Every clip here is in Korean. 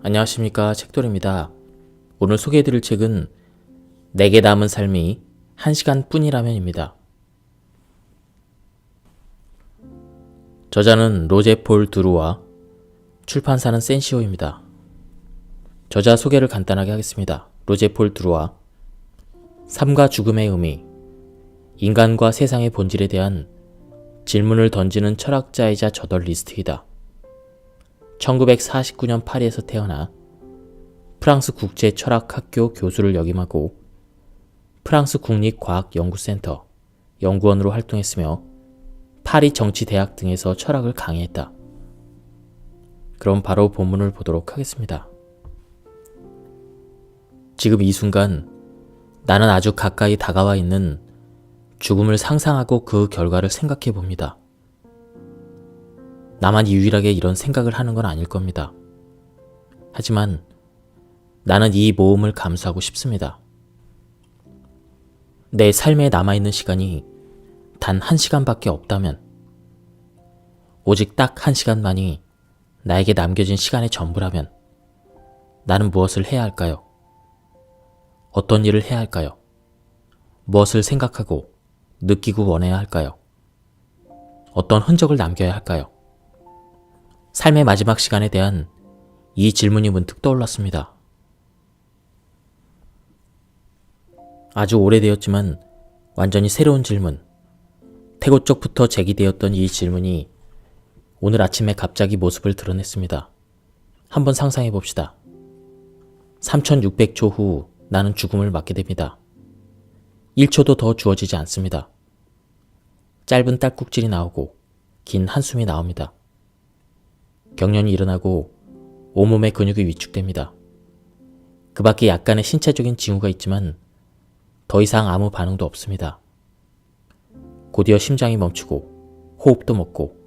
안녕하십니까, 책돌입니다. 오늘 소개해드릴 책은 내게 남은 삶이 1시간 뿐이라면입니다. 저자는 로제 폴 드루와 출판사는 센시오입니다. 저자 소개를 간단하게 하겠습니다. 로제 폴 드루와 삶과 죽음의 의미, 인간과 세상의 본질에 대한 질문을 던지는 철학자이자 저널리스트이다. 1949년 파리에서 태어나 프랑스 국제철학학교 교수를 역임하고 프랑스 국립과학연구센터 연구원으로 활동했으며 파리 정치대학 등에서 철학을 강의했다. 그럼 바로 본문을 보도록 하겠습니다. 지금 이 순간 나는 아주 가까이 다가와 있는 죽음을 상상하고 그 결과를 생각해 봅니다. 나만 유일하게 이런 생각을 하는 건 아닐 겁니다. 하지만 나는 이 모험을 감수하고 싶습니다. 내 삶에 남아있는 시간이 단 1시간밖에 없다면, 오직 딱 1시간만이 나에게 남겨진 시간의 전부라면 나는 무엇을 해야 할까요? 어떤 일을 해야 할까요? 무엇을 생각하고 느끼고 원해야 할까요? 어떤 흔적을 남겨야 할까요? 삶의 마지막 시간에 대한 이 질문이 문득 떠올랐습니다. 아주 오래되었지만 완전히 새로운 질문, 태고 쪽부터 제기되었던 이 질문이 오늘 아침에 갑자기 모습을 드러냈습니다. 한번 상상해 봅시다. 3600초 후 나는 죽음을 맞게 됩니다. 1초도 더 주어지지 않습니다. 짧은 딸꾹질이 나오고 긴 한숨이 나옵니다. 경련이 일어나고 온몸의 근육이 위축됩니다. 그 밖에 약간의 신체적인 징후가 있지만 더 이상 아무 반응도 없습니다. 곧이어 심장이 멈추고 호흡도 멎고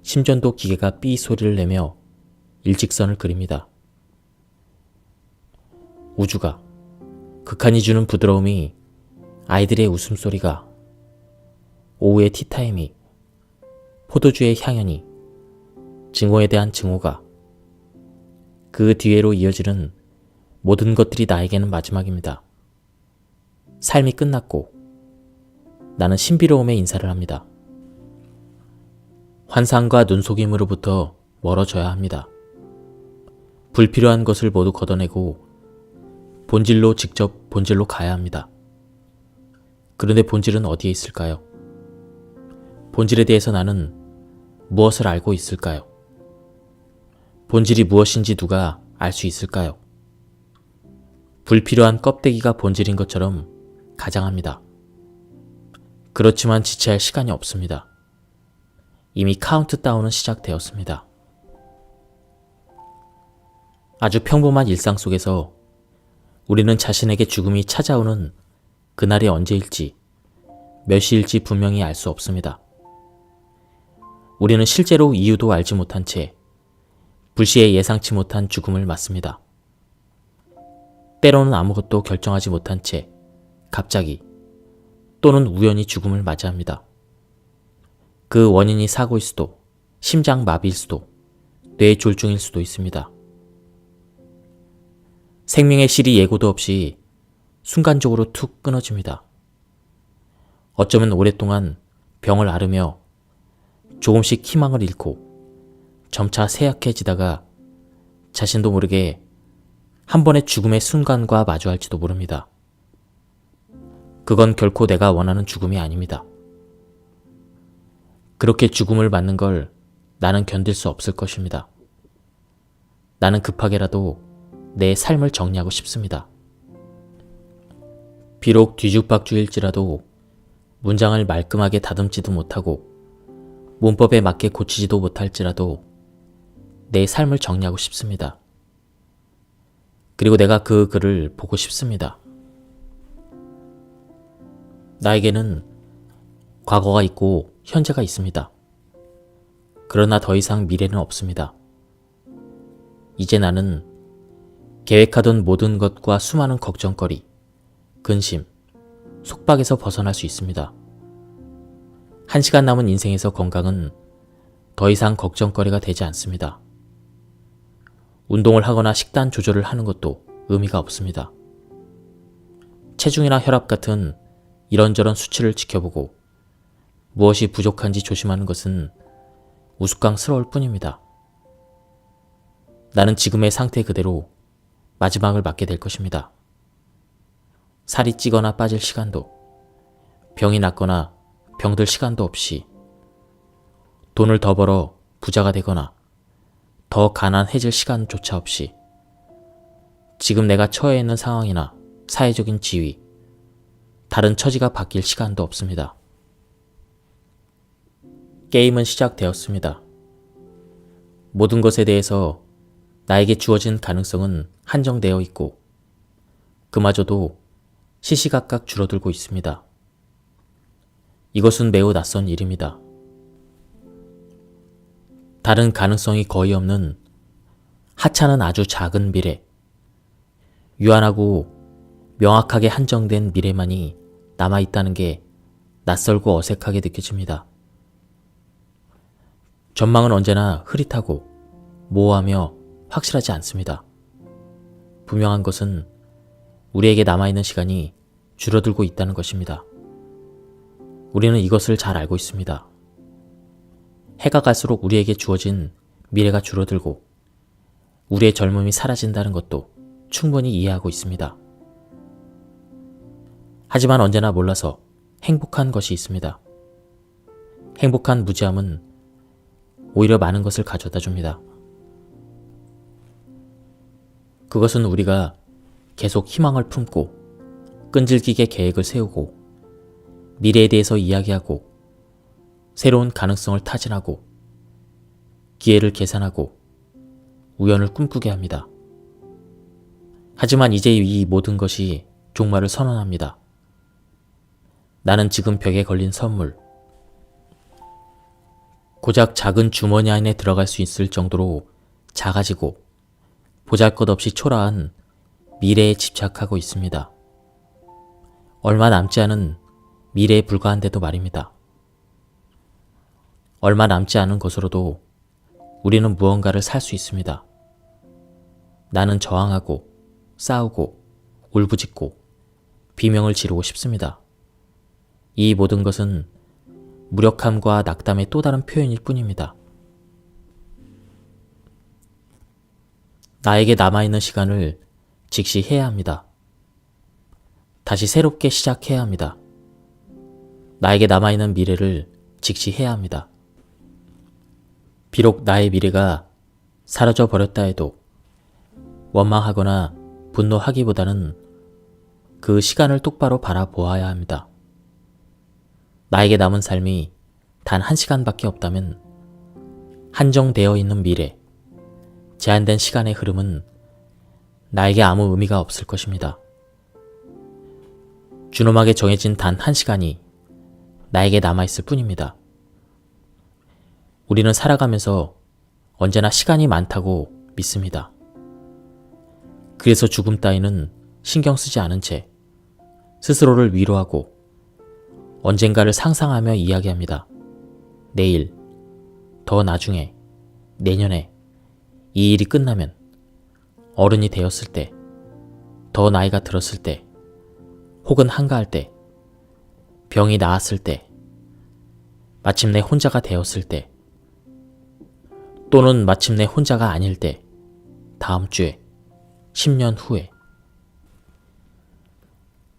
심전도 기계가 삐 소리를 내며 일직선을 그립니다. 우주가, 극한이 주는 부드러움이, 아이들의 웃음소리가, 오후의 티타임이, 포도주의 향연이, 증오에 대한 증오가, 그 뒤에로 이어지는 모든 것들이 나에게는 마지막입니다. 삶이 끝났고 나는 신비로움에 인사를 합니다. 환상과 눈속임으로부터 멀어져야 합니다. 불필요한 것을 모두 걷어내고 직접 본질로 가야 합니다. 그런데 본질은 어디에 있을까요? 본질에 대해서 나는 무엇을 알고 있을까요? 본질이 무엇인지 누가 알 수 있을까요? 불필요한 껍데기가 본질인 것처럼 가장합니다. 그렇지만 지체할 시간이 없습니다. 이미 카운트다운은 시작되었습니다. 아주 평범한 일상 속에서 우리는 자신에게 죽음이 찾아오는 그날이 언제일지, 몇 시일지 분명히 알 수 없습니다. 우리는 실제로 이유도 알지 못한 채 불시에 예상치 못한 죽음을 맞습니다. 때로는 아무것도 결정하지 못한 채 갑자기 또는 우연히 죽음을 맞이합니다. 그 원인이 사고일 수도, 심장 마비일 수도, 뇌졸중일 수도 있습니다. 생명의 실이 예고도 없이 순간적으로 툭 끊어집니다. 어쩌면 오랫동안 병을 앓으며 조금씩 희망을 잃고 점차 쇠약해지다가 자신도 모르게 한 번의 죽음의 순간과 마주할지도 모릅니다. 그건 결코 내가 원하는 죽음이 아닙니다. 그렇게 죽음을 맞는 걸 나는 견딜 수 없을 것입니다. 나는 급하게라도 내 삶을 정리하고 싶습니다. 비록 뒤죽박죽일지라도 문장을 말끔하게 다듬지도 못하고 문법에 맞게 고치지도 못할지라도 내 삶을 정리하고 싶습니다. 그리고 내가 그 글을 보고 싶습니다. 나에게는 과거가 있고 현재가 있습니다. 그러나 더 이상 미래는 없습니다. 이제 나는 계획하던 모든 것과 수많은 걱정거리, 근심, 속박에서 벗어날 수 있습니다. 1시간 남은 인생에서 건강은 더 이상 걱정거리가 되지 않습니다. 운동을 하거나 식단 조절을 하는 것도 의미가 없습니다. 체중이나 혈압 같은 이런저런 수치를 지켜보고 무엇이 부족한지 조심하는 것은 우스꽝스러울 뿐입니다. 나는 지금의 상태 그대로 마지막을 맞게 될 것입니다. 살이 찌거나 빠질 시간도, 병이 낫거나 병들 시간도 없이, 돈을 더 벌어 부자가 되거나 더 가난해질 시간조차 없이, 지금 내가 처해 있는 상황이나 사회적인 지위, 다른 처지가 바뀔 시간도 없습니다. 게임은 시작되었습니다. 모든 것에 대해서 나에게 주어진 가능성은 한정되어 있고 그마저도 시시각각 줄어들고 있습니다. 이것은 매우 낯선 일입니다. 다른 가능성이 거의 없는 하찮은 아주 작은 미래, 유한하고 명확하게 한정된 미래만이 남아있다는 게 낯설고 어색하게 느껴집니다. 전망은 언제나 흐릿하고 모호하며 확실하지 않습니다. 분명한 것은 우리에게 남아있는 시간이 줄어들고 있다는 것입니다. 우리는 이것을 잘 알고 있습니다. 해가 갈수록 우리에게 주어진 미래가 줄어들고 우리의 젊음이 사라진다는 것도 충분히 이해하고 있습니다. 하지만 언제나 몰라서 행복한 것이 있습니다. 행복한 무지함은 오히려 많은 것을 가져다 줍니다. 그것은 우리가 계속 희망을 품고 끈질기게 계획을 세우고 미래에 대해서 이야기하고 새로운 가능성을 타진하고 기회를 계산하고 우연을 꿈꾸게 합니다. 하지만 이제 이 모든 것이 종말을 선언합니다. 나는 지금 벽에 걸린 선물, 고작 작은 주머니 안에 들어갈 수 있을 정도로 작아지고 보잘것없이 초라한 미래에 집착하고 있습니다. 얼마 남지 않은 미래에 불과한데도 말입니다. 얼마 남지 않은 것으로도 우리는 무언가를 살 수 있습니다. 나는 저항하고 싸우고 울부짖고 비명을 지르고 싶습니다. 이 모든 것은 무력함과 낙담의 또 다른 표현일 뿐입니다. 나에게 남아있는 시간을 직시해야 합니다. 다시 새롭게 시작해야 합니다. 나에게 남아있는 미래를 직시해야 합니다. 비록 나의 미래가 사라져 버렸다 해도 원망하거나 분노하기보다는 그 시간을 똑바로 바라보아야 합니다. 나에게 남은 삶이 단 1시간밖에 없다면 한정되어 있는 미래, 제한된 시간의 흐름은 나에게 아무 의미가 없을 것입니다. 준엄하게 정해진 단 1시간이 나에게 남아있을 뿐입니다. 우리는 살아가면서 언제나 시간이 많다고 믿습니다. 그래서 죽음 따위는 신경 쓰지 않은 채 스스로를 위로하고 언젠가를 상상하며 이야기합니다. 내일, 더 나중에, 내년에 이 일이 끝나면, 어른이 되었을 때, 더 나이가 들었을 때, 혹은 한가할 때, 병이 나았을 때, 마침내 혼자가 되었을 때, 또는 마침내 혼자가 아닐 때, 다음 주에, 10년 후에.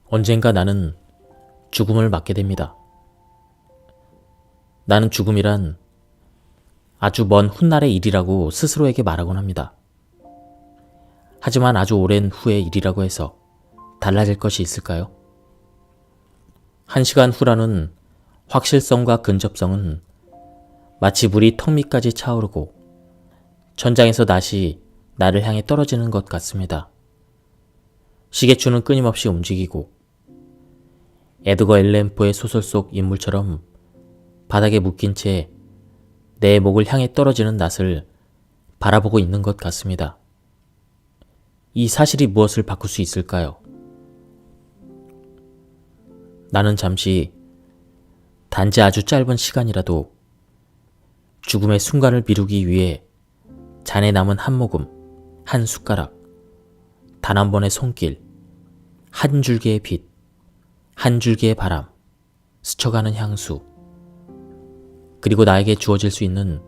언젠가 나는 죽음을 맞게 됩니다. 나는 죽음이란 아주 먼 훗날의 일이라고 스스로에게 말하곤 합니다. 하지만 아주 오랜 후의 일이라고 해서 달라질 것이 있을까요? 1시간 후라는 확실성과 근접성은 마치 물이 턱 밑까지 차오르고 천장에서 낫이 나를 향해 떨어지는 것 같습니다. 시계추는 끊임없이 움직이고 에드거 앨런 포의 소설 속 인물처럼 바닥에 묶인 채 내 목을 향해 떨어지는 낫을 바라보고 있는 것 같습니다. 이 사실이 무엇을 바꿀 수 있을까요? 나는 잠시, 단지 아주 짧은 시간이라도 죽음의 순간을 미루기 위해 잔에 남은 한 모금, 한 숟가락, 단 한 번의 손길, 한 줄기의 빛, 한 줄기의 바람, 스쳐가는 향수, 그리고 나에게 주어질 수 있는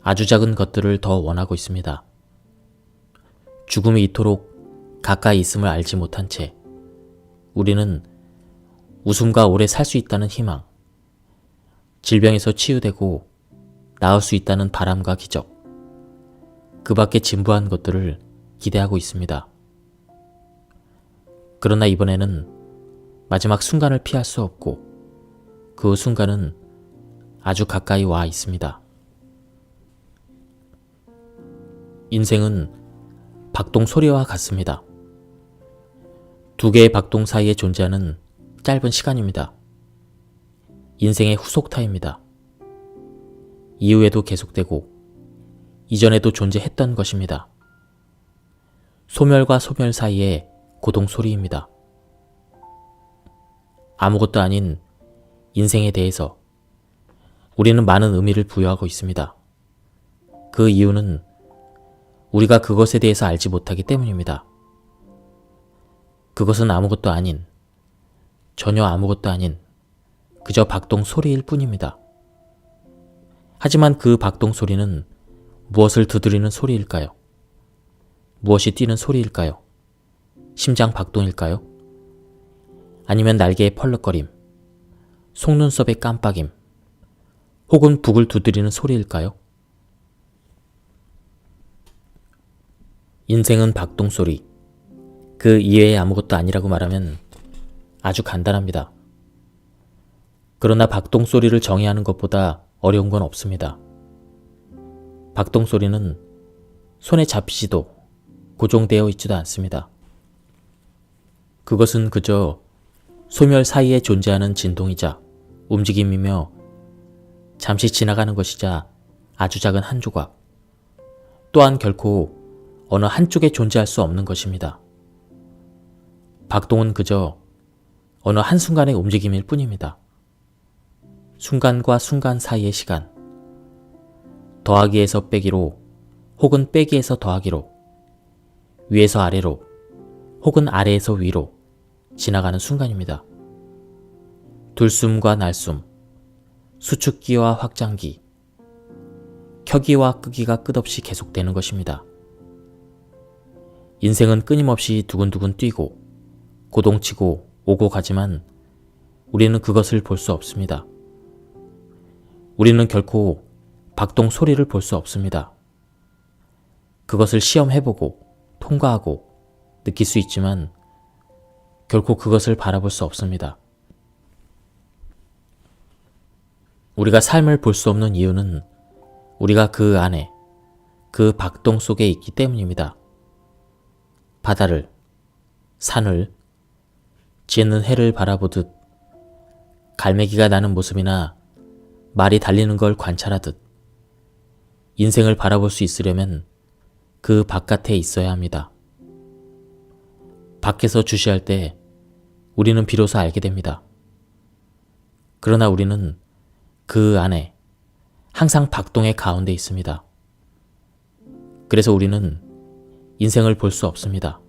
아주 작은 것들을 더 원하고 있습니다. 죽음이 이토록 가까이 있음을 알지 못한 채 우리는 웃음과 오래 살 수 있다는 희망, 질병에서 치유되고 나을 수 있다는 바람과 기적, 그 밖에 진부한 것들을 기대하고 있습니다. 그러나 이번에는 마지막 순간을 피할 수 없고 그 순간은 아주 가까이 와 있습니다. 인생은 박동 소리와 같습니다. 두 개의 박동 사이에 존재하는 짧은 시간입니다. 인생의 후속타입니다. 이후에도 계속되고 이전에도 존재했던 것입니다. 소멸과 소멸 사이의 고동 소리입니다. 아무것도 아닌 인생에 대해서 우리는 많은 의미를 부여하고 있습니다. 그 이유는 우리가 그것에 대해서 알지 못하기 때문입니다. 그것은 아무것도 아닌, 전혀 아무것도 아닌 그저 박동 소리일 뿐입니다. 하지만 그 박동 소리는 무엇을 두드리는 소리일까요? 무엇이 뛰는 소리일까요? 심장 박동일까요? 아니면 날개의 펄럭거림, 속눈썹의 깜빡임, 혹은 북을 두드리는 소리일까요? 인생은 박동 소리, 그 이외에 아무것도 아니라고 말하면 아주 간단합니다. 그러나 박동 소리를 정의하는 것보다 어려운 건 없습니다. 박동 소리는 손에 잡히지도 고정되어 있지도 않습니다. 그것은 그저 소멸 사이에 존재하는 진동이자 움직임이며 잠시 지나가는 것이자 아주 작은 한 조각, 또한 결코 어느 한쪽에 존재할 수 없는 것입니다. 박동은 그저 어느 한순간의 움직임일 뿐입니다. 순간과 순간 사이의 시간, 더하기에서 빼기로 혹은 빼기에서 더하기로, 위에서 아래로 혹은 아래에서 위로 지나가는 순간입니다. 들숨과 날숨, 수축기와 확장기, 켜기와 끄기가 끝없이 계속되는 것입니다. 인생은 끊임없이 두근두근 뛰고 고동치고 오고 가지만 우리는 그것을 볼 수 없습니다. 우리는 결코 박동 소리를 볼 수 없습니다. 그것을 시험해보고 통과하고 느낄 수 있지만 결코 그것을 바라볼 수 없습니다. 우리가 삶을 볼 수 없는 이유는 우리가 그 안에, 그 박동 속에 있기 때문입니다. 바다를, 산을, 지는 해를 바라보듯 갈매기가 나는 모습이나 말이 달리는 걸 관찰하듯 인생을 바라볼 수 있으려면 그 바깥에 있어야 합니다. 밖에서 주시할 때 우리는 비로소 알게 됩니다. 그러나 우리는 그 안에 항상 박동의 가운데 있습니다. 그래서 우리는 인생을 볼 수 없습니다.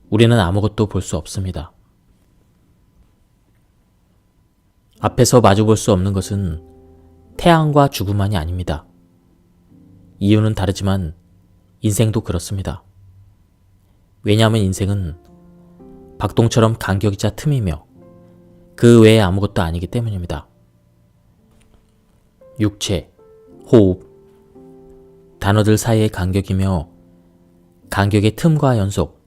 우리는 아무것도 볼 수 없습니다. 앞에서 마주볼 수 없는 것은 태양과 죽음만이 아닙니다. 이유는 다르지만 인생도 그렇습니다. 왜냐하면 인생은 박동처럼 간격이자 틈이며 그 외에 아무것도 아니기 때문입니다. 육체, 호흡, 단어들 사이의 간격이며 간격의 틈과 연속,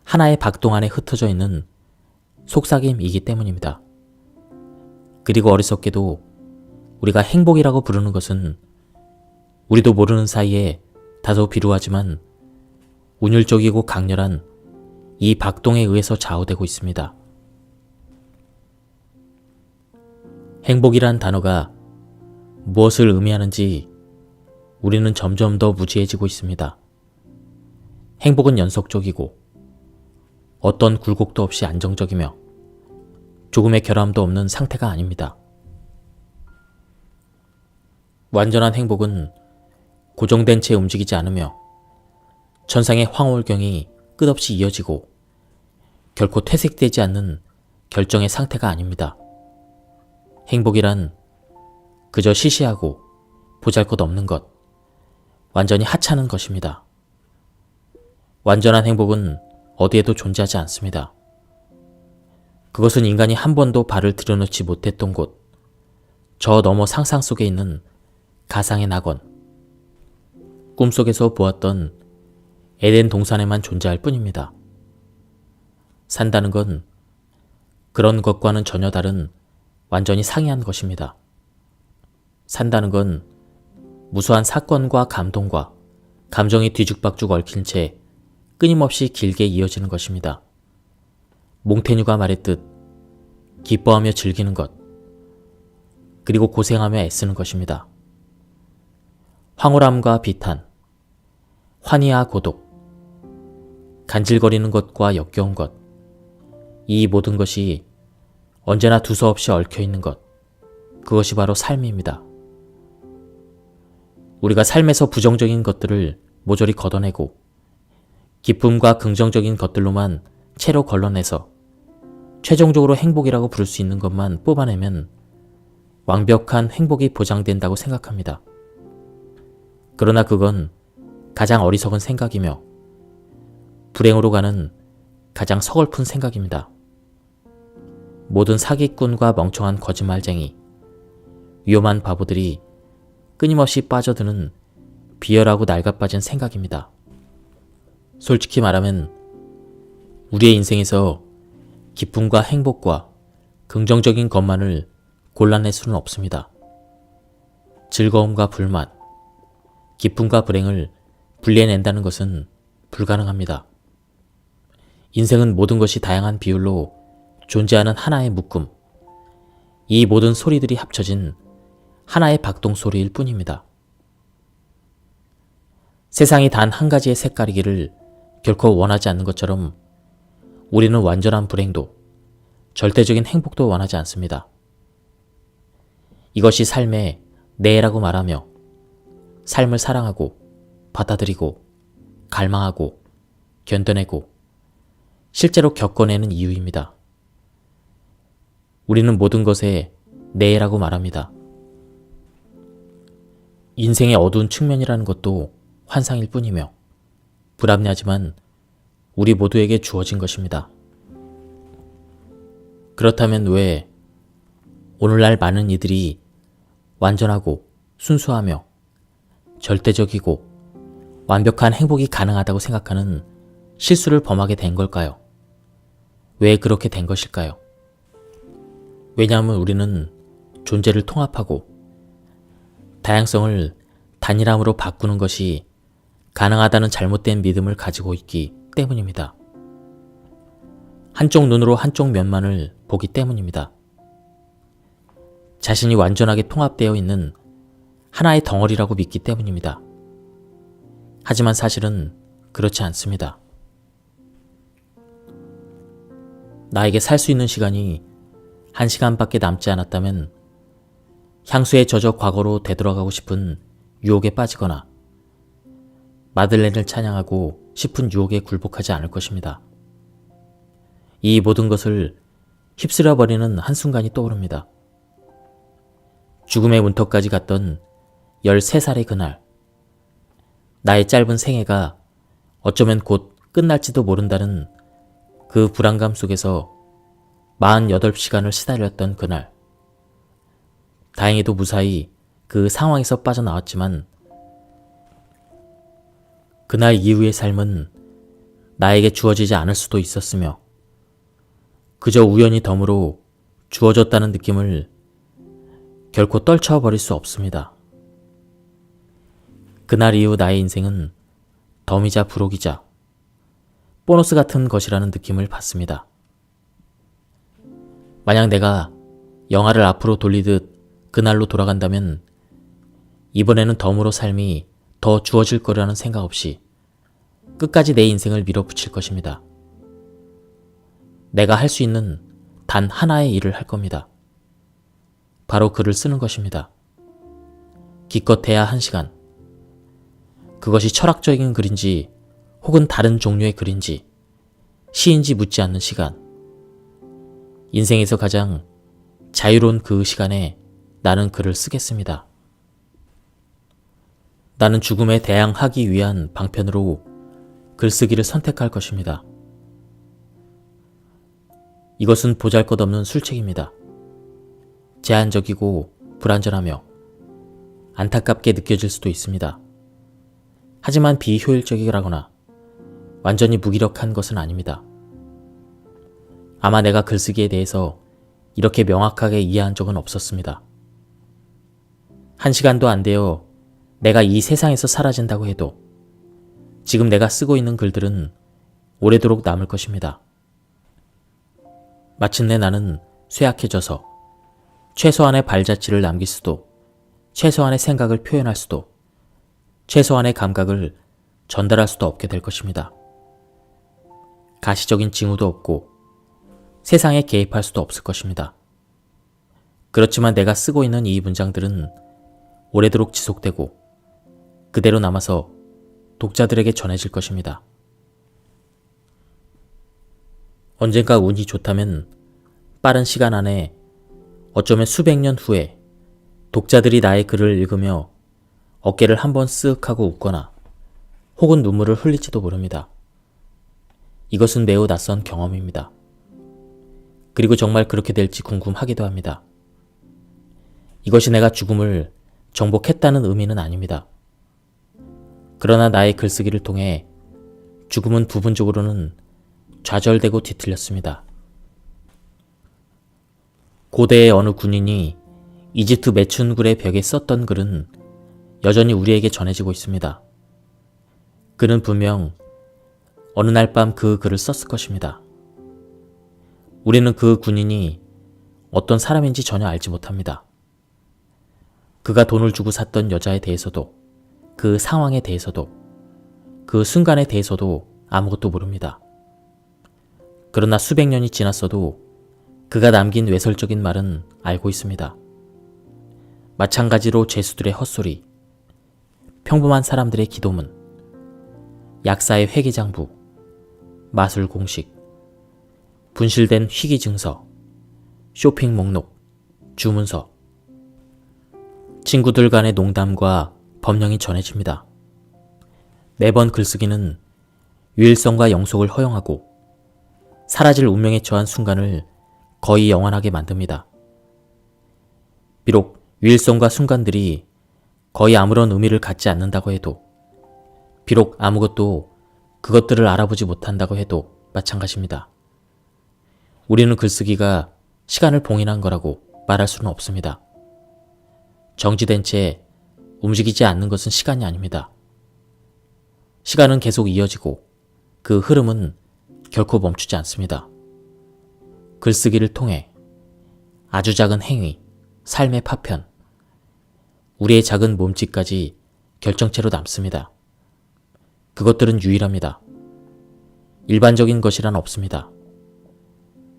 하나의 박동 안에 흩어져 있는 속삭임이기 때문입니다. 그리고 어리석게도 우리가 행복이라고 부르는 것은 우리도 모르는 사이에 다소 비루하지만 운율적이고 강렬한 이 박동에 의해서 좌우되고 있습니다. 행복이란 단어가 무엇을 의미하는지 우리는 점점 더 무지해지고 있습니다. 행복은 연속적이고 어떤 굴곡도 없이 안정적이며 조금의 결함도 없는 상태가 아닙니다. 완전한 행복은 고정된 채 움직이지 않으며 천상의 황홀경이 끝없이 이어지고 결코 퇴색되지 않는 결정의 상태가 아닙니다. 행복이란 그저 시시하고 보잘것없는 것, 완전히 하찮은 것입니다. 완전한 행복은 어디에도 존재하지 않습니다. 그것은 인간이 한 번도 발을 들여놓지 못했던 곳, 저 너머 상상 속에 있는 가상의 낙원, 꿈속에서 보았던 에덴 동산에만 존재할 뿐입니다. 산다는 건 그런 것과는 전혀 다른 완전히 상이한 것입니다. 산다는 건 무수한 사건과 감동과 감정이 뒤죽박죽 얽힌 채 끊임없이 길게 이어지는 것입니다. 몽테뉴가 말했듯 기뻐하며 즐기는 것, 그리고 고생하며 애쓰는 것입니다. 황홀함과 비탄, 환희와 고독, 간질거리는 것과 역겨운 것, 이 모든 것이 언제나 두서없이 얽혀있는 것, 그것이 바로 삶입니다. 우리가 삶에서 부정적인 것들을 모조리 걷어내고 기쁨과 긍정적인 것들로만 채로 걸러내서 최종적으로 행복이라고 부를 수 있는 것만 뽑아내면 완벽한 행복이 보장된다고 생각합니다. 그러나 그건 가장 어리석은 생각이며 불행으로 가는 가장 서글픈 생각입니다. 모든 사기꾼과 멍청한 거짓말쟁이, 위험한 바보들이 끊임없이 빠져드는 비열하고 낡아빠진 생각입니다. 솔직히 말하면 우리의 인생에서 기쁨과 행복과 긍정적인 것만을 골라낼 수는 없습니다. 즐거움과 불만, 기쁨과 불행을 분리해낸다는 것은 불가능합니다. 인생은 모든 것이 다양한 비율로 존재하는 하나의 묶음, 이 모든 소리들이 합쳐진 하나의 박동 소리일 뿐입니다. 세상이 단 한 가지의 색깔이기를 결코 원하지 않는 것처럼 우리는 완전한 불행도 절대적인 행복도 원하지 않습니다. 이것이 삶의 내라고 말하며 삶을 사랑하고 받아들이고 갈망하고 견뎌내고 실제로 겪어내는 이유입니다. 우리는 모든 것에 내라고 말합니다. 인생의 어두운 측면이라는 것도 환상일 뿐이며 불합리하지만 우리 모두에게 주어진 것입니다. 그렇다면 왜 오늘날 많은 이들이 완전하고 순수하며 절대적이고 완벽한 행복이 가능하다고 생각하는 실수를 범하게 된 걸까요? 왜 그렇게 된 것일까요? 왜냐하면 우리는 존재를 통합하고 다양성을 단일함으로 바꾸는 것이 가능하다는 잘못된 믿음을 가지고 있기 때문입니다. 한쪽 눈으로 한쪽 면만을 보기 때문입니다. 자신이 완전하게 통합되어 있는 하나의 덩어리라고 믿기 때문입니다. 하지만 사실은 그렇지 않습니다. 나에게 살 수 있는 시간이 1시간밖에 남지 않았다면 향수에 젖어 과거로 되돌아가고 싶은 유혹에 빠지거나 마들렌을 찬양하고 싶은 유혹에 굴복하지 않을 것입니다. 이 모든 것을 휩쓸어버리는 한순간이 떠오릅니다. 죽음의 문턱까지 갔던 13살의 그날, 나의 짧은 생애가 어쩌면 곧 끝날지도 모른다는 그 불안감 속에서 48시간을 시달렸던 그날, 다행히도 무사히 그 상황에서 빠져나왔지만 그날 이후의 삶은 나에게 주어지지 않을 수도 있었으며 그저 우연히 덤으로 주어졌다는 느낌을 결코 떨쳐버릴 수 없습니다. 그날 이후 나의 인생은 덤이자 부록이자 보너스 같은 것이라는 느낌을 받습니다. 만약 내가 영화를 앞으로 돌리듯 그날로 돌아간다면 이번에는 덤으로 삶이 더 주어질 거라는 생각 없이 끝까지 내 인생을 밀어붙일 것입니다. 내가 할 수 있는 단 하나의 일을 할 겁니다. 바로 글을 쓰는 것입니다. 기껏해야 1시간. 그것이 철학적인 글인지 혹은 다른 종류의 글인지, 시인지 묻지 않는 시간. 인생에서 가장 자유로운 그 시간에 나는 글을 쓰겠습니다. 나는 죽음에 대항하기 위한 방편으로 글쓰기를 선택할 것입니다. 이것은 보잘것없는 술책입니다. 제한적이고 불완전하며 안타깝게 느껴질 수도 있습니다. 하지만 비효율적이라거나 완전히 무기력한 것은 아닙니다. 아마 내가 글쓰기에 대해서 이렇게 명확하게 이해한 적은 없었습니다. 1시간도 안 되어 내가 이 세상에서 사라진다고 해도 지금 내가 쓰고 있는 글들은 오래도록 남을 것입니다. 마침내 나는 쇠약해져서 최소한의 발자취를 남길 수도, 최소한의 생각을 표현할 수도, 최소한의 감각을 전달할 수도 없게 될 것입니다. 가시적인 징후도 없고 세상에 개입할 수도 없을 것입니다. 그렇지만 내가 쓰고 있는 이 문장들은 오래도록 지속되고 그대로 남아서 독자들에게 전해질 것입니다. 언젠가 운이 좋다면 빠른 시간 안에 어쩌면 수백 년 후에 독자들이 나의 글을 읽으며 어깨를 한번 쓱 하고 웃거나 혹은 눈물을 흘릴지도 모릅니다. 이것은 매우 낯선 경험입니다. 그리고 정말 그렇게 될지 궁금하기도 합니다. 이것이 내가 죽음을 정복했다는 의미는 아닙니다. 그러나 나의 글쓰기를 통해 죽음은 부분적으로는 좌절되고 뒤틀렸습니다. 고대의 어느 군인이 이집트 매춘굴의 벽에 썼던 글은 여전히 우리에게 전해지고 있습니다. 그는 분명 어느 날 밤 그 글을 썼을 것입니다. 우리는 그 군인이 어떤 사람인지 전혀 알지 못합니다. 그가 돈을 주고 샀던 여자에 대해서도, 그 상황에 대해서도, 그 순간에 대해서도 아무것도 모릅니다. 그러나 수백 년이 지났어도 그가 남긴 외설적인 말은 알고 있습니다. 마찬가지로 죄수들의 헛소리, 평범한 사람들의 기도문, 약사의 회계장부, 마술 공식, 분실된 희귀 증서, 쇼핑 목록, 주문서, 친구들 간의 농담과 법령이 전해집니다. 매번 글쓰기는 유일성과 영속을 허용하고 사라질 운명에 처한 순간을 거의 영원하게 만듭니다. 비록 유일성과 순간들이 거의 아무런 의미를 갖지 않는다고 해도, 비록 아무것도 그것들을 알아보지 못한다고 해도 마찬가지입니다. 우리는 글쓰기가 시간을 봉인한 거라고 말할 수는 없습니다. 정지된 채 움직이지 않는 것은 시간이 아닙니다. 시간은 계속 이어지고 그 흐름은 결코 멈추지 않습니다. 글쓰기를 통해 아주 작은 행위, 삶의 파편, 우리의 작은 몸짓까지 결정체로 남습니다. 그것들은 유일합니다. 일반적인 것이란 없습니다.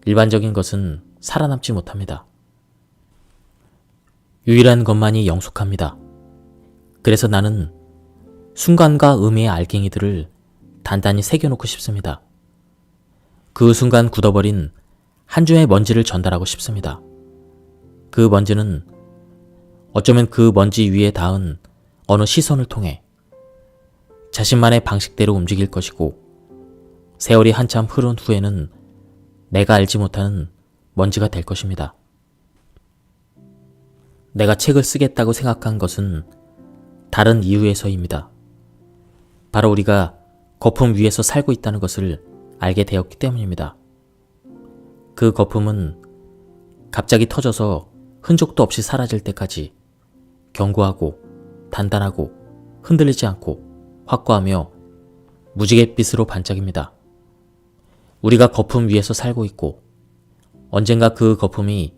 일반적인 것은 살아남지 못합니다. 유일한 것만이 영속합니다. 그래서 나는 순간과 의미의 알갱이들을 단단히 새겨놓고 싶습니다. 그 순간 굳어버린 한 줌의 먼지를 전달하고 싶습니다. 그 먼지는 어쩌면 그 먼지 위에 닿은 어느 시선을 통해 자신만의 방식대로 움직일 것이고, 세월이 한참 흐른 후에는 내가 알지 못하는 먼지가 될 것입니다. 내가 책을 쓰겠다고 생각한 것은 다른 이유에서입니다. 바로 우리가 거품 위에서 살고 있다는 것을 알게 되었기 때문입니다. 그 거품은 갑자기 터져서 흔적도 없이 사라질 때까지 견고하고 단단하고 흔들리지 않고 확고하며 무지갯빛으로 반짝입니다. 우리가 거품 위에서 살고 있고 언젠가 그 거품이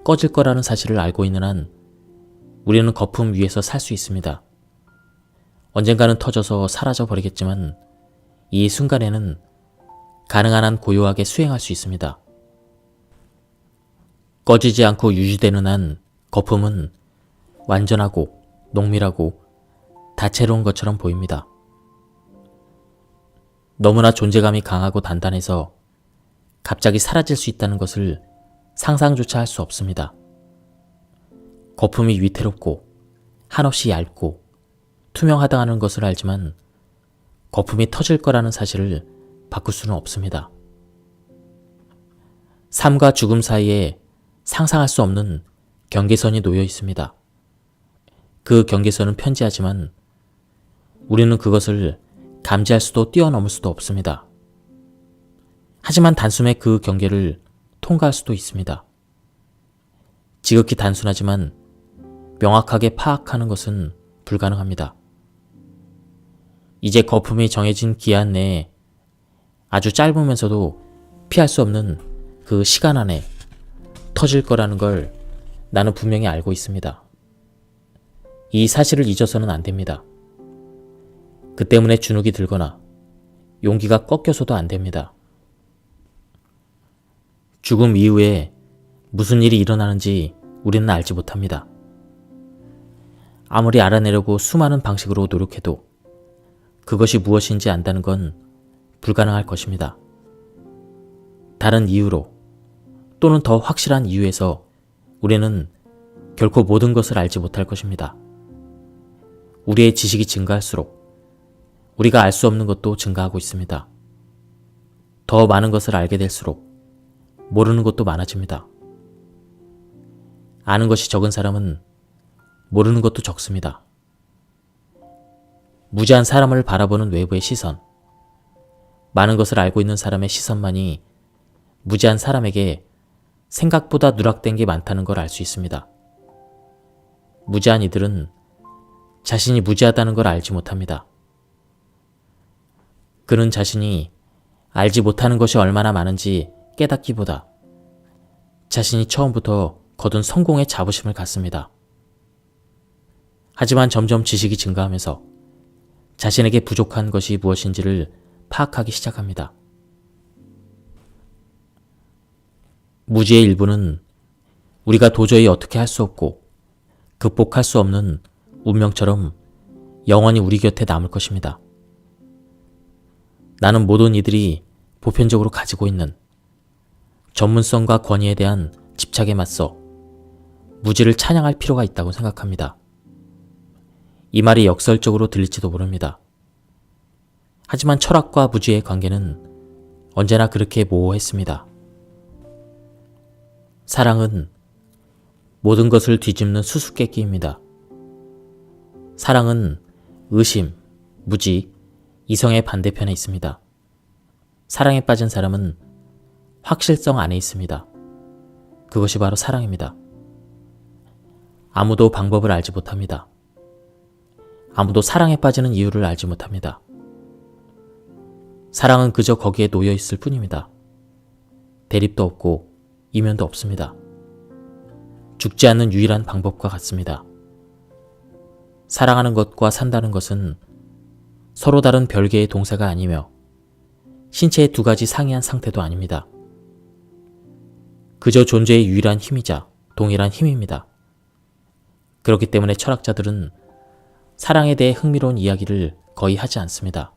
꺼질 거라는 사실을 알고 있는 한 우리는 거품 위에서 살 수 있습니다. 언젠가는 터져서 사라져 버리겠지만 이 순간에는 가능한 한 고요하게 수행할 수 있습니다. 꺼지지 않고 유지되는 한 거품은 완전하고 농밀하고 다채로운 것처럼 보입니다. 너무나 존재감이 강하고 단단해서 갑자기 사라질 수 있다는 것을 상상조차 할 수 없습니다. 거품이 위태롭고 한없이 얇고 투명하다는 것을 알지만 거품이 터질 거라는 사실을 바꿀 수는 없습니다. 삶과 죽음 사이에 상상할 수 없는 경계선이 놓여 있습니다. 그 경계선은 편지하지만 우리는 그것을 감지할 수도 뛰어넘을 수도 없습니다. 하지만 단숨에 그 경계를 통과할 수도 있습니다. 지극히 단순하지만 명확하게 파악하는 것은 불가능합니다. 이제 거품이 정해진 기한 내에 아주 짧으면서도 피할 수 없는 그 시간 안에 터질 거라는 걸 나는 분명히 알고 있습니다. 이 사실을 잊어서는 안 됩니다. 그 때문에 주눅이 들거나 용기가 꺾여서도 안 됩니다. 죽음 이후에 무슨 일이 일어나는지 우리는 알지 못합니다. 아무리 알아내려고 수많은 방식으로 노력해도 그것이 무엇인지 안다는 건 불가능할 것입니다. 다른 이유로 또는 더 확실한 이유에서 우리는 결코 모든 것을 알지 못할 것입니다. 우리의 지식이 증가할수록 우리가 알 수 없는 것도 증가하고 있습니다. 더 많은 것을 알게 될수록 모르는 것도 많아집니다. 아는 것이 적은 사람은 모르는 것도 적습니다. 무지한 사람을 바라보는 외부의 시선, 많은 것을 알고 있는 사람의 시선만이 무지한 사람에게 생각보다 누락된 게 많다는 걸 알 수 있습니다. 무지한 이들은 자신이 무지하다는 걸 알지 못합니다. 그는 자신이 알지 못하는 것이 얼마나 많은지 깨닫기보다 자신이 처음부터 거둔 성공의 자부심을 갖습니다. 하지만 점점 지식이 증가하면서 자신에게 부족한 것이 무엇인지를 파악하기 시작합니다. 무지의 일부는 우리가 도저히 어떻게 할 수 없고 극복할 수 없는 운명처럼 영원히 우리 곁에 남을 것입니다. 나는 모든 이들이 보편적으로 가지고 있는 전문성과 권위에 대한 집착에 맞서 무지를 찬양할 필요가 있다고 생각합니다. 이 말이 역설적으로 들릴지도 모릅니다. 하지만 철학과 무지의 관계는 언제나 그렇게 모호했습니다. 사랑은 모든 것을 뒤집는 수수께끼입니다. 사랑은 의심, 무지, 이성의 반대편에 있습니다. 사랑에 빠진 사람은 확실성 안에 있습니다. 그것이 바로 사랑입니다. 아무도 방법을 알지 못합니다. 아무도 사랑에 빠지는 이유를 알지 못합니다. 사랑은 그저 거기에 놓여 있을 뿐입니다. 대립도 없고 이면도 없습니다. 죽지 않는 유일한 방법과 같습니다. 사랑하는 것과 산다는 것은 서로 다른 별개의 동사가 아니며 신체의 두 가지 상이한 상태도 아닙니다. 그저 존재의 유일한 힘이자 동일한 힘입니다. 그렇기 때문에 철학자들은 사랑에 대해 흥미로운 이야기를 거의 하지 않습니다.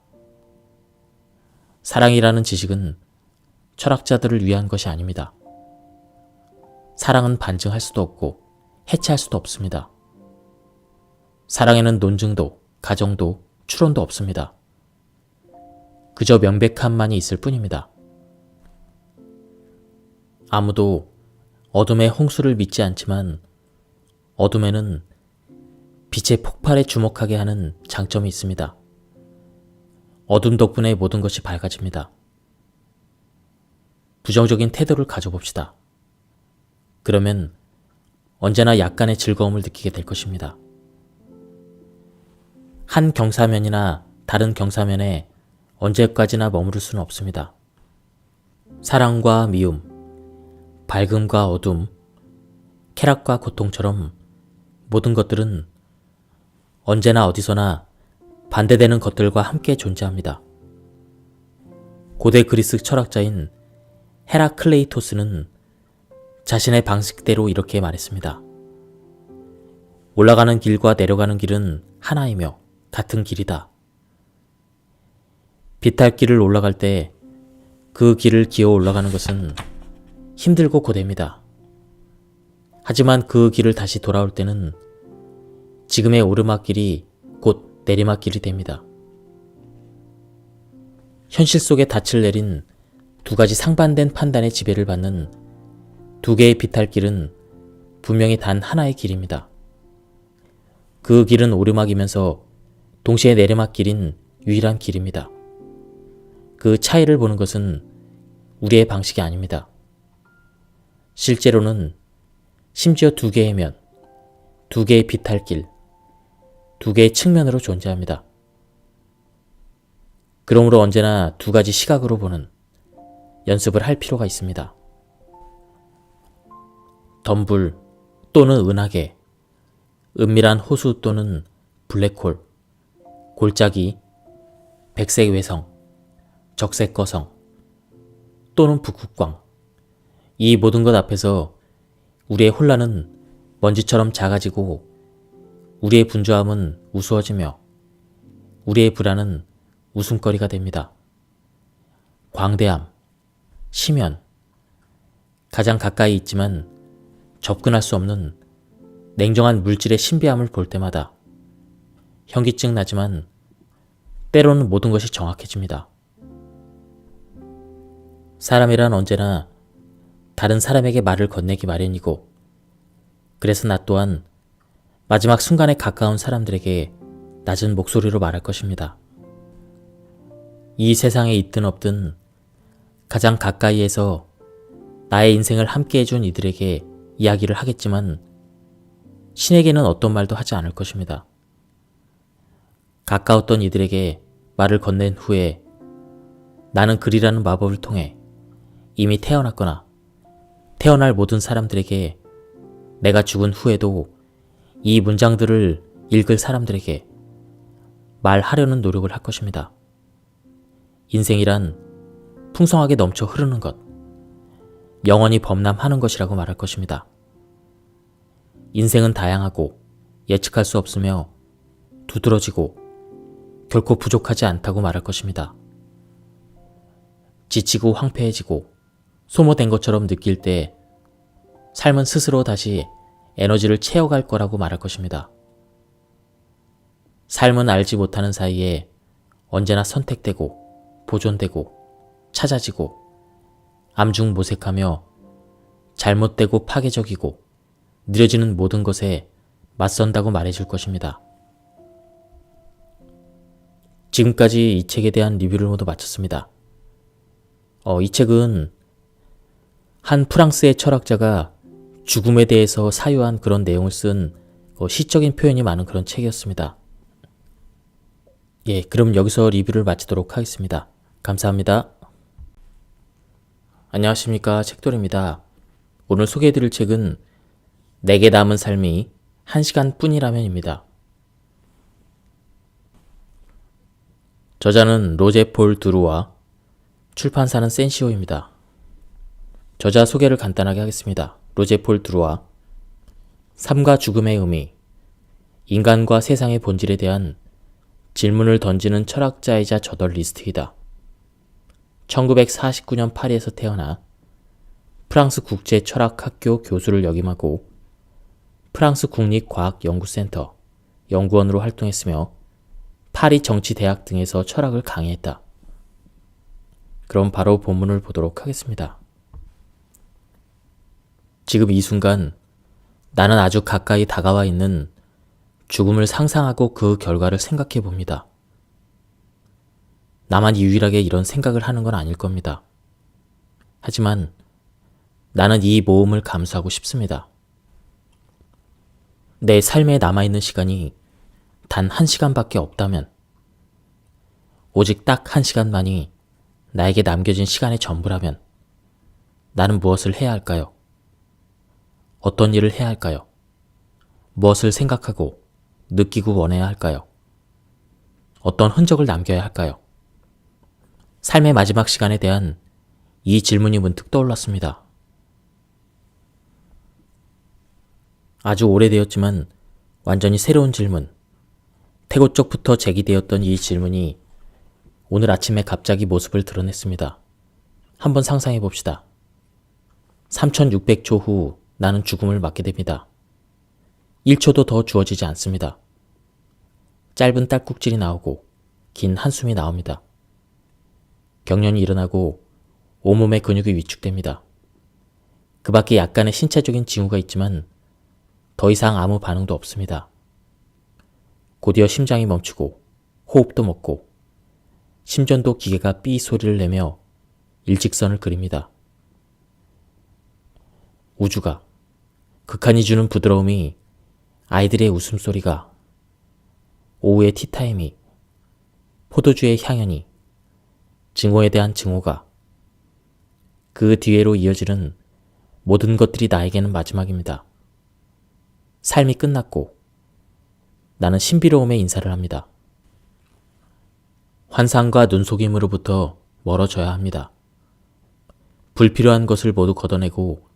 사랑이라는 지식은 철학자들을 위한 것이 아닙니다. 사랑은 반증할 수도 없고 해체할 수도 없습니다. 사랑에는 논증도, 가정도, 추론도 없습니다. 그저 명백함만이 있을 뿐입니다. 아무도 어둠의 홍수를 믿지 않지만 어둠에는 빛의 폭발에 주목하게 하는 장점이 있습니다. 어둠 덕분에 모든 것이 밝아집니다. 부정적인 태도를 가져봅시다. 그러면 언제나 약간의 즐거움을 느끼게 될 것입니다. 한 경사면이나 다른 경사면에 언제까지나 머무를 수는 없습니다. 사랑과 미움, 밝음과 어둠, 쾌락과 고통처럼 모든 것들은 언제나 어디서나 반대되는 것들과 함께 존재합니다. 고대 그리스 철학자인 헤라클레이토스는 자신의 방식대로 이렇게 말했습니다. 올라가는 길과 내려가는 길은 하나이며 같은 길이다. 비탈길을 올라갈 때 그 길을 기어 올라가는 것은 힘들고 고됩니다. 하지만 그 길을 다시 돌아올 때는 지금의 오르막길이 곧 내리막길이 됩니다. 현실 속에 닻을 내린 두 가지 상반된 판단의 지배를 받는 두 개의 비탈길은 분명히 단 하나의 길입니다. 그 길은 오르막이면서 동시에 내리막길인 유일한 길입니다. 그 차이를 보는 것은 우리의 방식이 아닙니다. 실제로는 심지어 두 개의 면, 두 개의 비탈길, 두 개의 측면으로 존재합니다. 그러므로 언제나 두 가지 시각으로 보는 연습을 할 필요가 있습니다. 덤불 또는 은하계, 은밀한 호수 또는 블랙홀, 골짜기, 백색 외성, 적색 거성 또는 북극광, 이 모든 것 앞에서 우리의 혼란은 먼지처럼 작아지고 우리의 분주함은 우스워지며 우리의 불안은 웃음거리가 됩니다. 광대함, 심연, 가장 가까이 있지만 접근할 수 없는 냉정한 물질의 신비함을 볼 때마다 현기증 나지만 때로는 모든 것이 정확해집니다. 사람이란 언제나 다른 사람에게 말을 건네기 마련이고, 그래서 나 또한 마지막 순간에 가까운 사람들에게 낮은 목소리로 말할 것입니다. 이 세상에 있든 없든 가장 가까이에서 나의 인생을 함께 해준 이들에게 이야기를 하겠지만 신에게는 어떤 말도 하지 않을 것입니다. 가까웠던 이들에게 말을 건넨 후에 나는 글이라는 마법을 통해 이미 태어났거나 태어날 모든 사람들에게, 내가 죽은 후에도 이 문장들을 읽을 사람들에게 말하려는 노력을 할 것입니다. 인생이란 풍성하게 넘쳐 흐르는 것, 영원히 범람하는 것이라고 말할 것입니다. 인생은 다양하고 예측할 수 없으며 두드러지고 결코 부족하지 않다고 말할 것입니다. 지치고 황폐해지고 소모된 것처럼 느낄 때 삶은 스스로 다시 에너지를 채워갈 거라고 말할 것입니다. 삶은 알지 못하는 사이에 언제나 선택되고 보존되고 찾아지고 암중모색하며 잘못되고 파괴적이고 느려지는 모든 것에 맞선다고 말해줄 것입니다. 지금까지 이 책에 대한 리뷰를 모두 마쳤습니다. 이 책은 한 프랑스의 철학자가 죽음에 대해서 사유한 그런 내용을 쓴 시적인 표현이 많은 그런 책이었습니다. 그럼 여기서 리뷰를 마치도록 하겠습니다. 감사합니다. 안녕하십니까, 책돌입니다. 오늘 소개해드릴 책은 내게 남은 삶이 1시간 뿐이라면입니다. 저자는 로제 폴 드루와, 출판사는 센시오입니다. 저자 소개를 간단하게 하겠습니다. 로제 폴 드루와, 삶과 죽음의 의미, 인간과 세상의 본질에 대한 질문을 던지는 철학자이자 저널리스트이다. 1949년 파리에서 태어나 프랑스 국제철학학교 교수를 역임하고 프랑스 국립과학연구센터 연구원으로 활동했으며 파리 정치대학 등에서 철학을 강의했다. 그럼 바로 본문을 보도록 하겠습니다. 지금 이 순간 나는 아주 가까이 다가와 있는 죽음을 상상하고 그 결과를 생각해 봅니다. 나만 유일하게 이런 생각을 하는 건 아닐 겁니다. 하지만 나는 이 모험을 감수하고 싶습니다. 내 삶에 남아있는 시간이 단 1시간밖에 없다면, 오직 딱 1시간만이 나에게 남겨진 시간의 전부라면 나는 무엇을 해야 할까요? 어떤 일을 해야 할까요? 무엇을 생각하고 느끼고 원해야 할까요? 어떤 흔적을 남겨야 할까요? 삶의 마지막 시간에 대한 이 질문이 문득 떠올랐습니다. 아주 오래되었지만 완전히 새로운 질문, 태고쪽부터 제기되었던 이 질문이 오늘 아침에 갑자기 모습을 드러냈습니다. 한번 상상해 봅시다. 3600초 후 나는 죽음을 맞게 됩니다. 1초도 더 주어지지 않습니다. 짧은 딸꾹질이 나오고 긴 한숨이 나옵니다. 경련이 일어나고 온몸의 근육이 위축됩니다. 그 밖에 약간의 신체적인 징후가 있지만 더 이상 아무 반응도 없습니다. 곧이어 심장이 멈추고 호흡도 멎고 심전도 기계가 삐 소리를 내며 일직선을 그립니다. 우주가, 극한이 주는 부드러움이, 아이들의 웃음소리가, 오후의 티타임이, 포도주의 향연이, 증오에 대한 증오가, 그 뒤에로 이어지는 모든 것들이 나에게는 마지막입니다. 삶이 끝났고 나는 신비로움에 인사를 합니다. 환상과 눈속임으로부터 멀어져야 합니다. 불필요한 것을 모두 걷어내고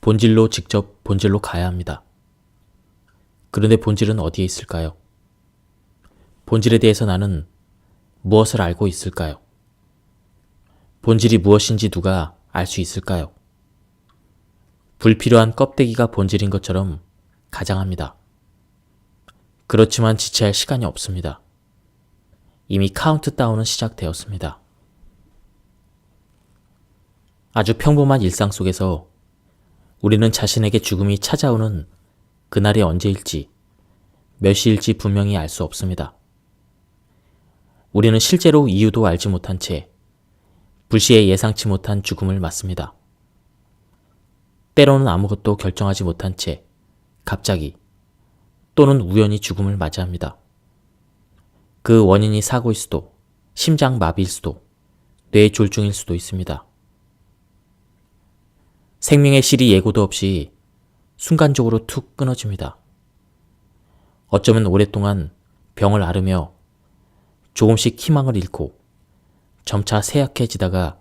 본질로 직접 본질로 가야 합니다. 그런데 본질은 어디에 있을까요? 본질에 대해서 나는 무엇을 알고 있을까요? 본질이 무엇인지 누가 알 수 있을까요? 불필요한 껍데기가 본질인 것처럼 가장합니다. 그렇지만 지체할 시간이 없습니다. 이미 카운트다운은 시작되었습니다. 아주 평범한 일상 속에서 우리는 자신에게 죽음이 찾아오는 그날이 언제일지, 몇 시일지 분명히 알 수 없습니다. 우리는 실제로 이유도 알지 못한 채 불시에 예상치 못한 죽음을 맞습니다. 때로는 아무것도 결정하지 못한 채 갑자기 또는 우연히 죽음을 맞이합니다. 그 원인이 사고일 수도, 심장 마비일 수도, 뇌 졸중일 수도 있습니다. 생명의 실이 예고도 없이 순간적으로 툭 끊어집니다. 어쩌면 오랫동안 병을 앓으며 조금씩 희망을 잃고 점차 쇠약해지다가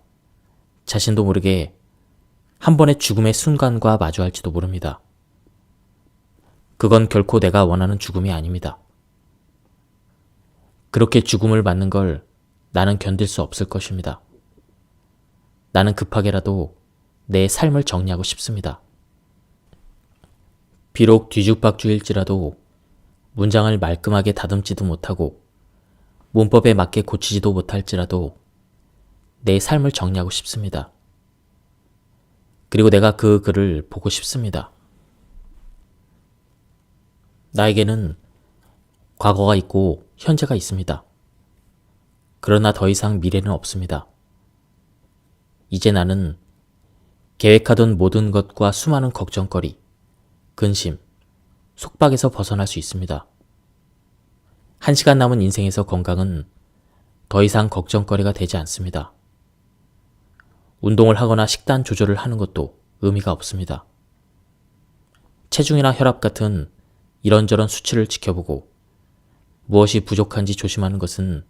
자신도 모르게 한 번의 죽음의 순간과 마주할지도 모릅니다. 그건 결코 내가 원하는 죽음이 아닙니다. 그렇게 죽음을 맞는 걸 나는 견딜 수 없을 것입니다. 나는 급하게라도 내 삶을 정리하고 싶습니다. 비록 뒤죽박죽일지라도 문장을 말끔하게 다듬지도 못하고 문법에 맞게 고치지도 못할지라도 내 삶을 정리하고 싶습니다. 그리고 내가 그 글을 보고 싶습니다. 나에게는 과거가 있고 현재가 있습니다. 그러나 더 이상 미래는 없습니다. 이제 나는 계획하던 모든 것과 수많은 걱정거리, 근심, 속박에서 벗어날 수 있습니다. 1시간 남은 인생에서 건강은 더 이상 걱정거리가 되지 않습니다. 운동을 하거나 식단 조절을 하는 것도 의미가 없습니다. 체중이나 혈압 같은 이런저런 수치를 지켜보고 무엇이 부족한지 조심하는 것은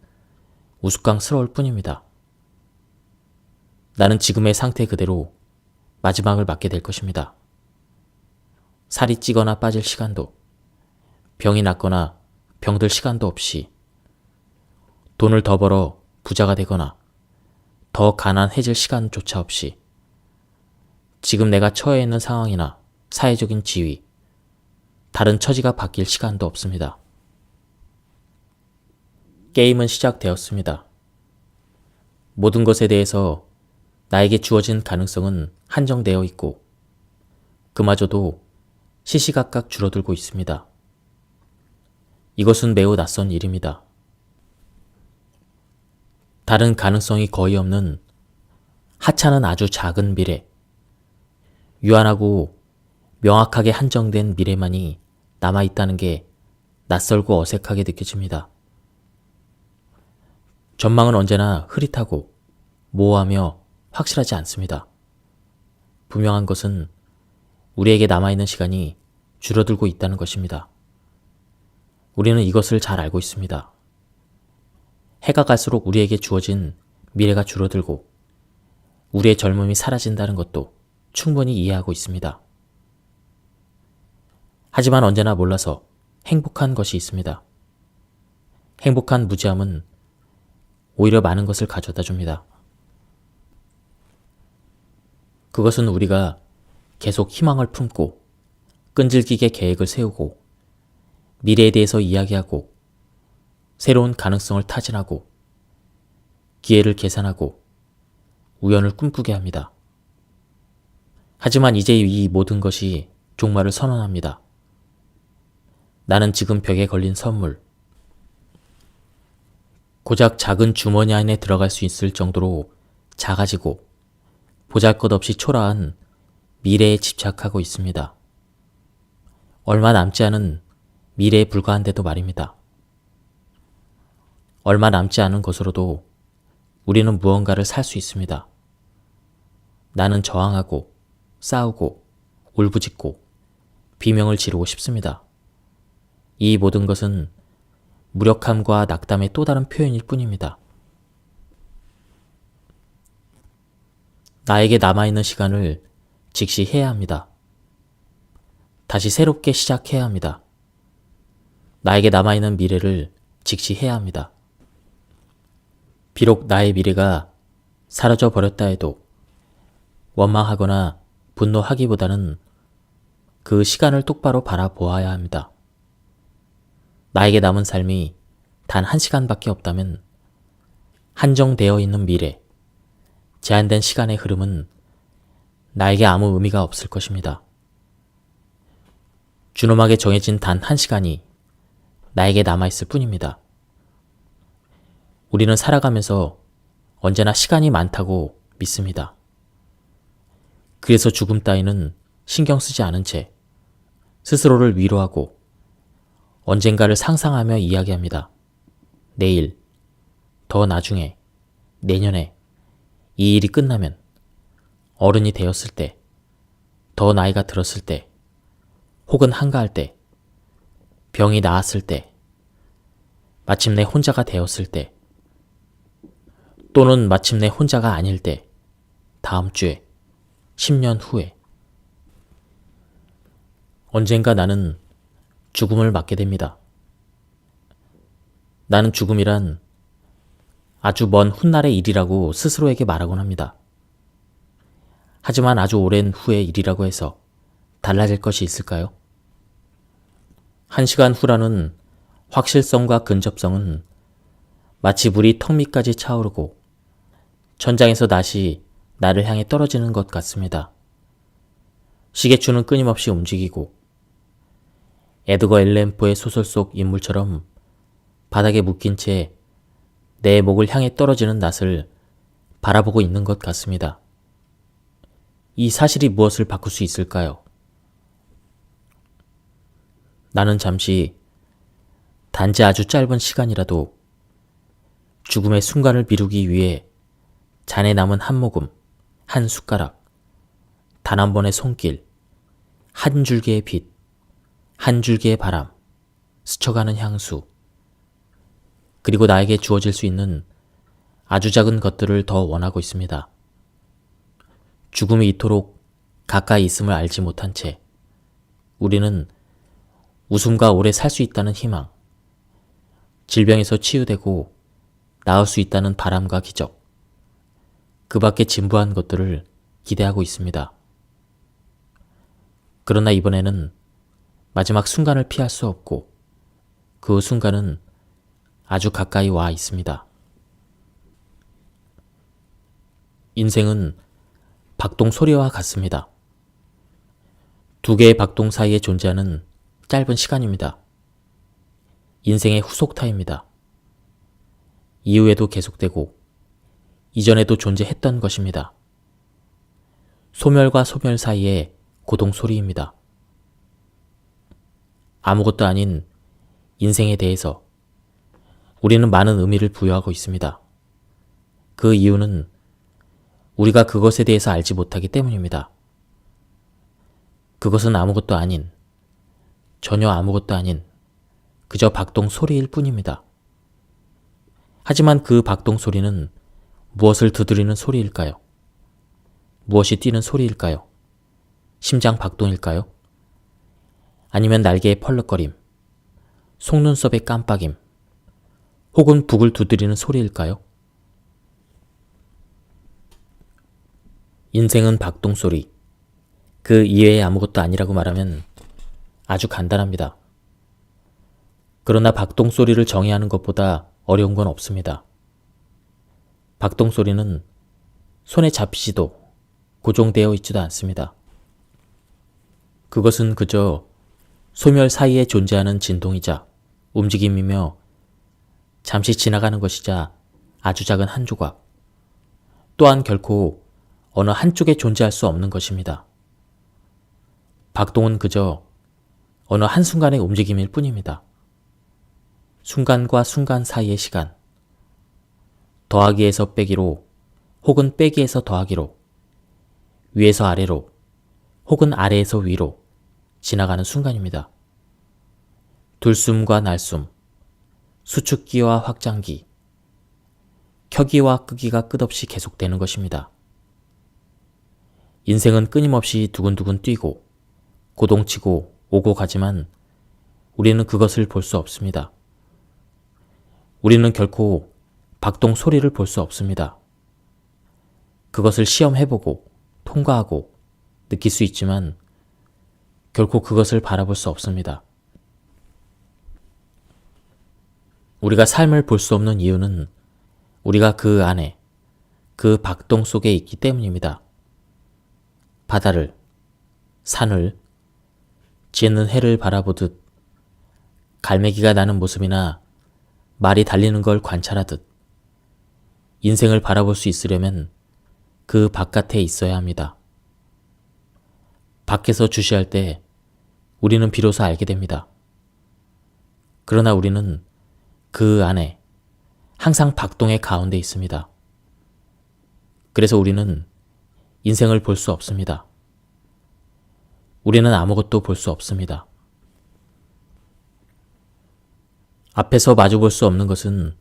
우스꽝스러울 뿐입니다. 나는 지금의 상태 그대로 마지막을 맞게 될 것입니다. 살이 찌거나 빠질 시간도, 병이 낫거나 병들 시간도 없이, 돈을 더 벌어 부자가 되거나 더 가난해질 시간조차 없이, 지금 내가 처해 있는 상황이나 사회적인 지위, 다른 처지가 바뀔 시간도 없습니다. 게임은 시작되었습니다. 모든 것에 대해서 나에게 주어진 가능성은 한정되어 있고 그마저도 시시각각 줄어들고 있습니다. 이것은 매우 낯선 일입니다. 다른 가능성이 거의 없는 하찮은 아주 작은 미래, 유한하고 명확하게 한정된 미래만이 남아있다는 게 낯설고 어색하게 느껴집니다. 전망은 언제나 흐릿하고 모호하며 확실하지 않습니다. 분명한 것은 우리에게 남아있는 시간이 줄어들고 있다는 것입니다. 우리는 이것을 잘 알고 있습니다. 해가 갈수록 우리에게 주어진 미래가 줄어들고 우리의 젊음이 사라진다는 것도 충분히 이해하고 있습니다. 하지만 언제나 몰라서 행복한 것이 있습니다. 행복한 무지함은 오히려 많은 것을 가져다 줍니다. 그것은 우리가 계속 희망을 품고 끈질기게 계획을 세우고 미래에 대해서 이야기하고 새로운 가능성을 타진하고 기회를 계산하고 우연을 꿈꾸게 합니다. 하지만 이제 이 모든 것이 종말을 선언합니다. 나는 지금 벽에 걸린 선물, 고작 작은 주머니 안에 들어갈 수 있을 정도로 작아지고 보잘것없이 초라한 미래에 집착하고 있습니다. 얼마 남지 않은 미래에 불과한데도 말입니다. 얼마 남지 않은 것으로도 우리는 무언가를 살 수 있습니다. 나는 저항하고 싸우고 울부짖고 비명을 지르고 싶습니다. 이 모든 것은 무력함과 낙담의 또 다른 표현일 뿐입니다. 나에게 남아있는 시간을 직시해야 합니다. 다시 새롭게 시작해야 합니다. 나에게 남아있는 미래를 직시해야 합니다. 비록 나의 미래가 사라져 버렸다 해도 원망하거나 분노하기보다는 그 시간을 똑바로 바라보아야 합니다. 나에게 남은 삶이 단 1시간밖에 없다면 한정되어 있는 미래, 제한된 시간의 흐름은 나에게 아무 의미가 없을 것입니다. 준엄하게 정해진 단 1시간이 나에게 남아있을 뿐입니다. 우리는 살아가면서 언제나 시간이 많다고 믿습니다. 그래서 죽음 따위는 신경 쓰지 않은 채 스스로를 위로하고 언젠가를 상상하며 이야기합니다. 내일, 더 나중에, 내년에 이 일이 끝나면, 어른이 되었을 때, 더 나이가 들었을 때, 혹은 한가할 때, 병이 나았을 때, 마침내 혼자가 되었을 때, 또는 마침내 혼자가 아닐 때, 다음 주에, 10년 후에. 언젠가 나는 죽음을 맞게 됩니다. 나는 죽음이란 아주 먼 훗날의 일이라고 스스로에게 말하곤 합니다. 하지만 아주 오랜 후의 일이라고 해서 달라질 것이 있을까요? 1시간 후라는 확실성과 근접성은 마치 물이 턱 밑까지 차오르고 천장에서 낫이 나를 향해 떨어지는 것 같습니다. 시계추는 끊임없이 움직이고 에드거 앨런 포의 소설 속 인물처럼 바닥에 묶인 채 내 목을 향해 떨어지는 낫을 바라보고 있는 것 같습니다. 이 사실이 무엇을 바꿀 수 있을까요? 나는 잠시, 단지 아주 짧은 시간이라도 죽음의 순간을 미루기 위해 잔에 남은 한 모금, 한 숟가락, 단 한 번의 손길, 한 줄기의 빛, 한 줄기의 바람, 스쳐가는 향수, 그리고 나에게 주어질 수 있는 아주 작은 것들을 더 원하고 있습니다. 죽음이 이토록 가까이 있음을 알지 못한 채 우리는 웃음과 오래 살 수 있다는 희망, 질병에서 치유되고 나을 수 있다는 바람과 기적, 그 밖에 진부한 것들을 기대하고 있습니다. 그러나 이번에는 마지막 순간을 피할 수 없고 그 순간은 아주 가까이 와 있습니다. 인생은 박동 소리와 같습니다. 두 개의 박동 사이에 존재하는 짧은 시간입니다. 인생의 후속타입니다. 이후에도 계속되고 이전에도 존재했던 것입니다. 소멸과 소멸 사이의 고동 소리입니다. 아무것도 아닌 인생에 대해서 우리는 많은 의미를 부여하고 있습니다. 그 이유는 우리가 그것에 대해서 알지 못하기 때문입니다. 그것은 아무것도 아닌, 전혀 아무것도 아닌 그저 박동 소리일 뿐입니다. 하지만 그 박동 소리는 무엇을 두드리는 소리일까요? 무엇이 뛰는 소리일까요? 심장 박동일까요? 아니면 날개의 펄럭거림, 속눈썹의 깜빡임, 혹은 북을 두드리는 소리일까요? 인생은 박동소리. 그 이외에 아무것도 아니라고 말하면 아주 간단합니다. 그러나 박동소리를 정의하는 것보다 어려운 건 없습니다. 박동소리는 손에 잡히지도 고정되어 있지도 않습니다. 그것은 그저 소멸 사이에 존재하는 진동이자 움직임이며 잠시 지나가는 것이자 아주 작은 한 조각, 또한 결코 어느 한쪽에 존재할 수 없는 것입니다. 박동은 그저 어느 한순간의 움직임일 뿐입니다. 순간과 순간 사이의 시간, 더하기에서 빼기로 혹은 빼기에서 더하기로, 위에서 아래로 혹은 아래에서 위로 지나가는 순간입니다. 들숨과 날숨, 수축기와 확장기, 켜기와 끄기가 끝없이 계속되는 것입니다. 인생은 끊임없이 두근두근 뛰고 고동치고 오고 가지만 우리는 그것을 볼 수 없습니다. 우리는 결코 박동 소리를 볼 수 없습니다. 그것을 시험해보고 통과하고 느낄 수 있지만 결코 그것을 바라볼 수 없습니다. 우리가 삶을 볼 수 없는 이유는 우리가 그 안에, 그 박동 속에 있기 때문입니다. 바다를, 산을, 지는 해를 바라보듯 갈매기가 나는 모습이나 말이 달리는 걸 관찰하듯 인생을 바라볼 수 있으려면 그 바깥에 있어야 합니다. 밖에서 주시할 때 우리는 비로소 알게 됩니다. 그러나 우리는 그 안에 항상 박동의 가운데 있습니다. 그래서 우리는 인생을 볼 수 없습니다. 우리는 아무것도 볼 수 없습니다. 앞에서 마주볼 수 없는 것은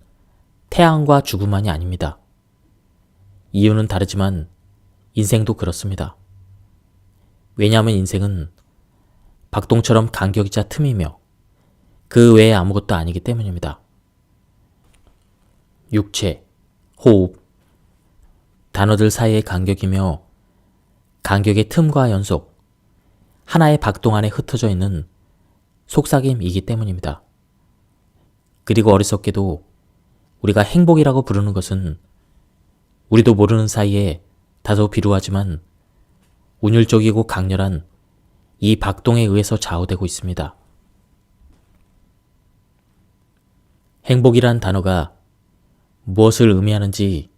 태양과 죽음만이 아닙니다. 이유는 다르지만 인생도 그렇습니다. 왜냐하면 인생은 박동처럼 간격이자 틈이며 그 외에 아무것도 아니기 때문입니다. 육체, 호흡, 단어들 사이의 간격이며 간격의 틈과 연속, 하나의 박동 안에 흩어져 있는 속삭임이기 때문입니다. 그리고 어리석게도 우리가 행복이라고 부르는 것은 우리도 모르는 사이에 다소 비루하지만 운율적이고 강렬한 이 박동에 의해서 좌우되고 있습니다. 행복이란 단어가 무엇을 의미하는지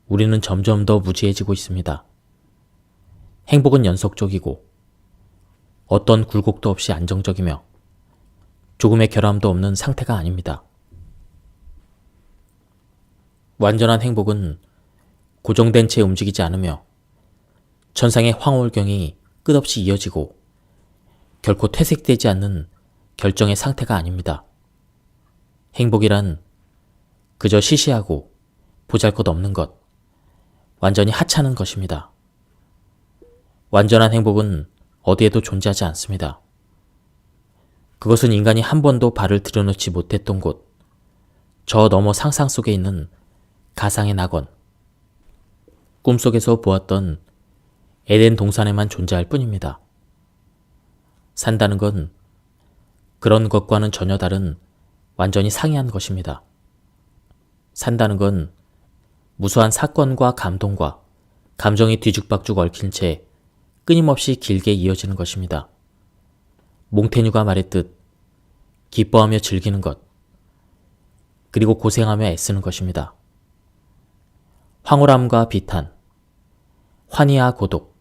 우리는 점점 더 무지해지고 있습니다. 행복은 연속적이고 어떤 굴곡도 없이 안정적이며 조금의 결함도 없는 상태가 아닙니다. 완전한 행복은 고정된 채 움직이지 않으며 천상의 황홀경이 끝없이 이어지고 결코 퇴색되지 않는 결정의 상태가 아닙니다. 행복이란 그저 시시하고 보잘것없는 것, 완전히 하찮은 것입니다. 완전한 행복은 어디에도 존재하지 않습니다. 그것은 인간이 한 번도 발을 들여놓지 못했던 곳, 저 너머 상상 속에 있는 가상의 낙원, 꿈속에서 보았던 에덴 동산에만 존재할 뿐입니다. 산다는 건 그런 것과는 전혀 다른 완전히 상이한 것입니다. 산다는 건 무수한 사건과 감동과 감정이 뒤죽박죽 얽힌 채 끊임없이 길게 이어지는 것입니다. 몽테뉴가 말했듯 기뻐하며 즐기는 것, 그리고 고생하며 애쓰는 것입니다. 황홀함과 비탄, 환희와 고독,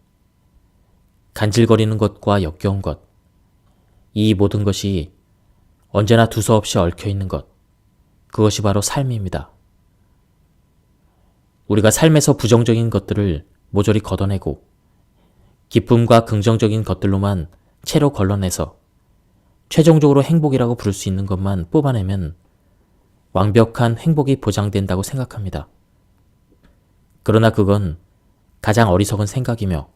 간질거리는 것과 역겨운 것, 이 모든 것이 언제나 두서없이 얽혀있는 것, 그것이 바로 삶입니다. 우리가 삶에서 부정적인 것들을 모조리 걷어내고 기쁨과 긍정적인 것들로만 채로 걸러내서 최종적으로 행복이라고 부를 수 있는 것만 뽑아내면 완벽한 행복이 보장된다고 생각합니다. 그러나 그건 가장 어리석은 생각이며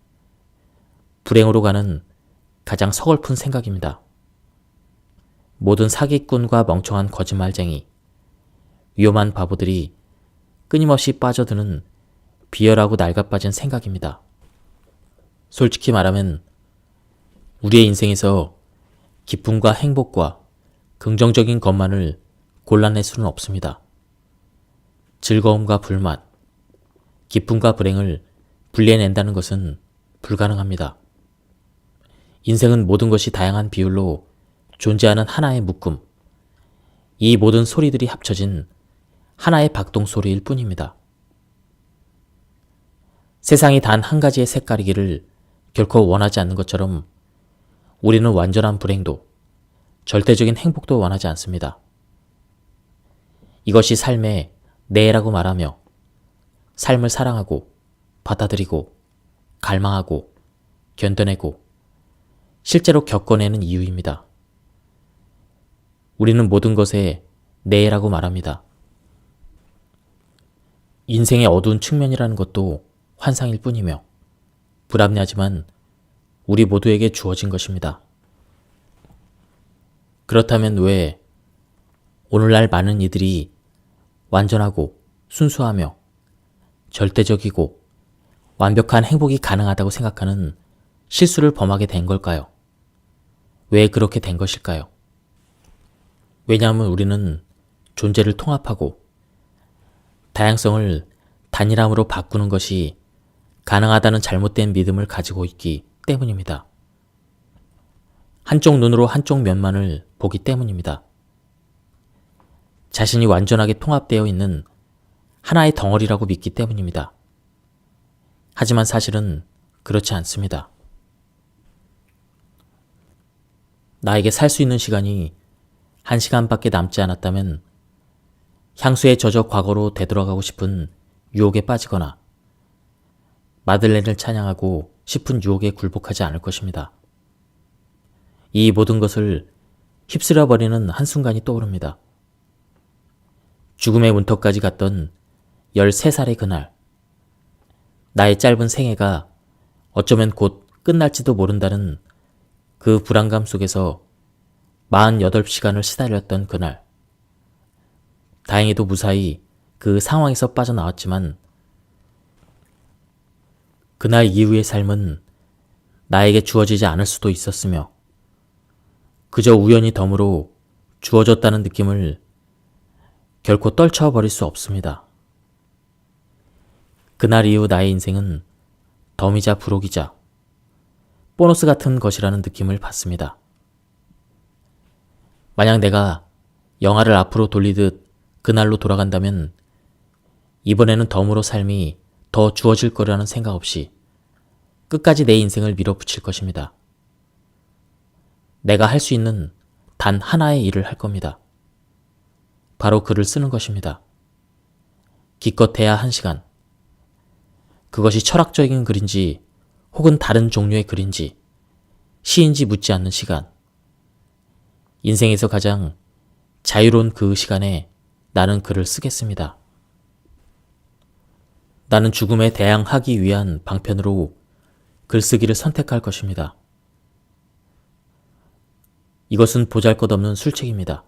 불행으로 가는 가장 서글픈 생각입니다. 모든 사기꾼과 멍청한 거짓말쟁이, 위험한 바보들이 끊임없이 빠져드는 비열하고 낡아빠진 생각입니다. 솔직히 말하면 우리의 인생에서 기쁨과 행복과 긍정적인 것만을 골라낼 수는 없습니다. 즐거움과 불만, 기쁨과 불행을 분리해낸다는 것은 불가능합니다. 인생은 모든 것이 다양한 비율로 존재하는 하나의 묶음, 이 모든 소리들이 합쳐진 하나의 박동 소리일 뿐입니다. 세상이 단 한 가지의 색깔이기를 결코 원하지 않는 것처럼 우리는 완전한 불행도 절대적인 행복도 원하지 않습니다. 이것이 삶의 내라고 말하며 삶을 사랑하고 받아들이고 갈망하고 견뎌내고 실제로 겪어내는 이유입니다. 우리는 모든 것에 내라고 말합니다. 인생의 어두운 측면이라는 것도 환상일 뿐이며 불합리하지만 우리 모두에게 주어진 것입니다. 그렇다면 왜 오늘날 많은 이들이 완전하고 순수하며 절대적이고 완벽한 행복이 가능하다고 생각하는 실수를 범하게 된 걸까요? 왜 그렇게 된 것일까요? 왜냐하면 우리는 존재를 통합하고 다양성을 단일함으로 바꾸는 것이 가능하다는 잘못된 믿음을 가지고 있기 때문입니다. 한쪽 눈으로 한쪽 면만을 보기 때문입니다. 자신이 완전하게 통합되어 있는 하나의 덩어리라고 믿기 때문입니다. 하지만 사실은 그렇지 않습니다. 나에게 살 수 있는 시간이 1시간밖에 남지 않았다면 향수에 젖어 과거로 되돌아가고 싶은 유혹에 빠지거나 마들렌을 찬양하고 싶은 유혹에 굴복하지 않을 것입니다. 이 모든 것을 휩쓸어버리는 한순간이 떠오릅니다. 죽음의 문턱까지 갔던 13살의 그날, 나의 짧은 생애가 어쩌면 곧 끝날지도 모른다는 그 불안감 속에서 48시간을 시달렸던 그날, 다행히도 무사히 그 상황에서 빠져나왔지만 그날 이후의 삶은 나에게 주어지지 않을 수도 있었으며 그저 우연히 덤으로 주어졌다는 느낌을 결코 떨쳐버릴 수 없습니다. 그날 이후 나의 인생은 덤이자 부록이자 보너스 같은 것이라는 느낌을 받습니다. 만약 내가 영화를 앞으로 돌리듯 그날로 돌아간다면 이번에는 덤으로 삶이 더 주어질 거라는 생각 없이 끝까지 내 인생을 밀어붙일 것입니다. 내가 할 수 있는 단 하나의 일을 할 겁니다. 바로 글을 쓰는 것입니다. 기껏해야 1시간. 그것이 철학적인 글인지 혹은 다른 종류의 글인지 시인지 묻지 않는 시간. 인생에서 가장 자유로운 그 시간에 나는 글을 쓰겠습니다. 나는 죽음에 대항하기 위한 방편으로 글쓰기를 선택할 것입니다. 이것은 보잘것없는 술책입니다.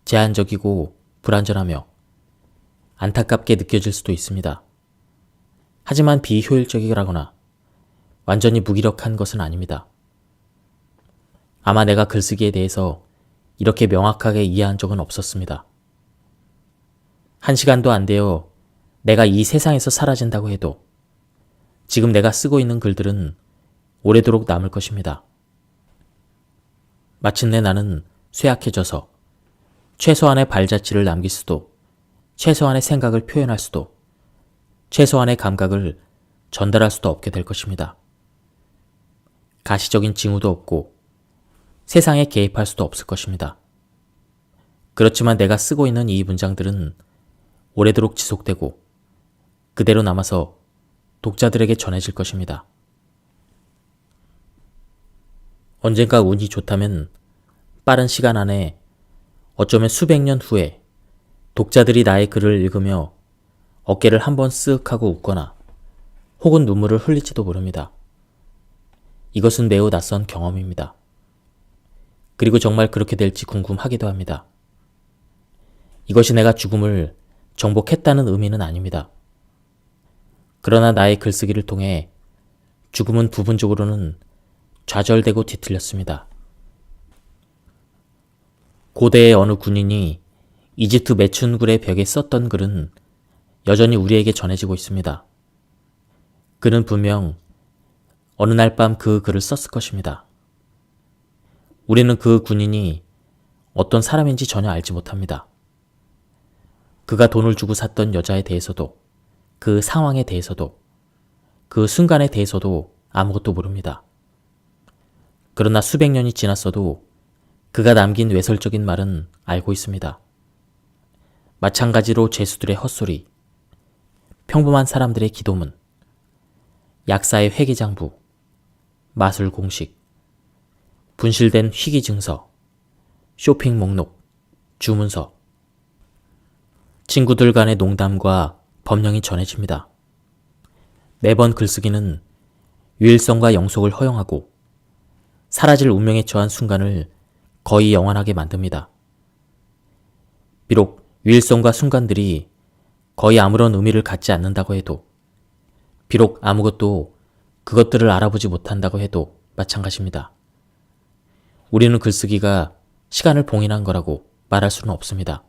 제한적이고 불완전하며 안타깝게 느껴질 수도 있습니다. 하지만 비효율적이라거나 완전히 무기력한 것은 아닙니다. 아마 내가 글쓰기에 대해서 이렇게 명확하게 이해한 적은 없었습니다. 1시간도 안 되어 내가 이 세상에서 사라진다고 해도 지금 내가 쓰고 있는 글들은 오래도록 남을 것입니다. 마침내 나는 쇠약해져서 최소한의 발자취를 남길 수도, 최소한의 생각을 표현할 수도, 최소한의 감각을 전달할 수도 없게 될 것입니다. 가시적인 징후도 없고 세상에 개입할 수도 없을 것입니다. 그렇지만 내가 쓰고 있는 이 문장들은 오래도록 지속되고 그대로 남아서 독자들에게 전해질 것입니다. 언젠가 운이 좋다면 빠른 시간 안에 어쩌면 수백 년 후에 독자들이 나의 글을 읽으며 어깨를 한번 쓱 하고 웃거나 혹은 눈물을 흘릴지도 모릅니다. 이것은 매우 낯선 경험입니다. 그리고 정말 그렇게 될지 궁금하기도 합니다. 이것이 내가 죽음을 정복했다는 의미는 아닙니다. 그러나 나의 글쓰기를 통해 죽음은 부분적으로는 좌절되고 뒤틀렸습니다. 고대의 어느 군인이 이집트 매춘굴의 벽에 썼던 글은 여전히 우리에게 전해지고 있습니다. 그는 분명 어느 날 밤 그 글을 썼을 것입니다. 우리는 그 군인이 어떤 사람인지 전혀 알지 못합니다. 그가 돈을 주고 샀던 여자에 대해서도, 그 상황에 대해서도, 그 순간에 대해서도 아무것도 모릅니다. 그러나 수백 년이 지났어도 그가 남긴 외설적인 말은 알고 있습니다. 마찬가지로 죄수들의 헛소리, 평범한 사람들의 기도문, 약사의 회계장부, 마술 공식, 분실된 희귀 증서, 쇼핑 목록, 주문서, 친구들 간의 농담과 법령이 전해집니다. 매번 글쓰기는 유일성과 영속을 허용하고 사라질 운명에 처한 순간을 거의 영원하게 만듭니다. 비록 유일성과 순간들이 거의 아무런 의미를 갖지 않는다고 해도, 비록 아무것도 그것들을 알아보지 못한다고 해도 마찬가지입니다. 우리는 글쓰기가 시간을 봉인한 거라고 말할 수는 없습니다.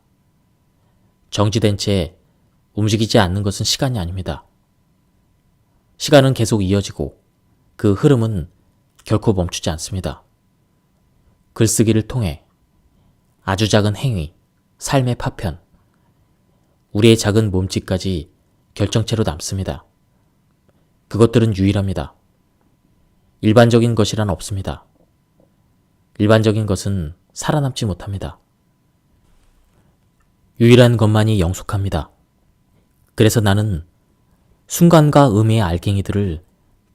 정지된 채 움직이지 않는 것은 시간이 아닙니다. 시간은 계속 이어지고 그 흐름은 결코 멈추지 않습니다. 글쓰기를 통해 아주 작은 행위, 삶의 파편, 우리의 작은 몸짓까지 결정체로 남습니다. 그것들은 유일합니다. 일반적인 것이란 없습니다. 일반적인 것은 살아남지 못합니다. 유일한 것만이 영속합니다. 그래서 나는 순간과 의미의 알갱이들을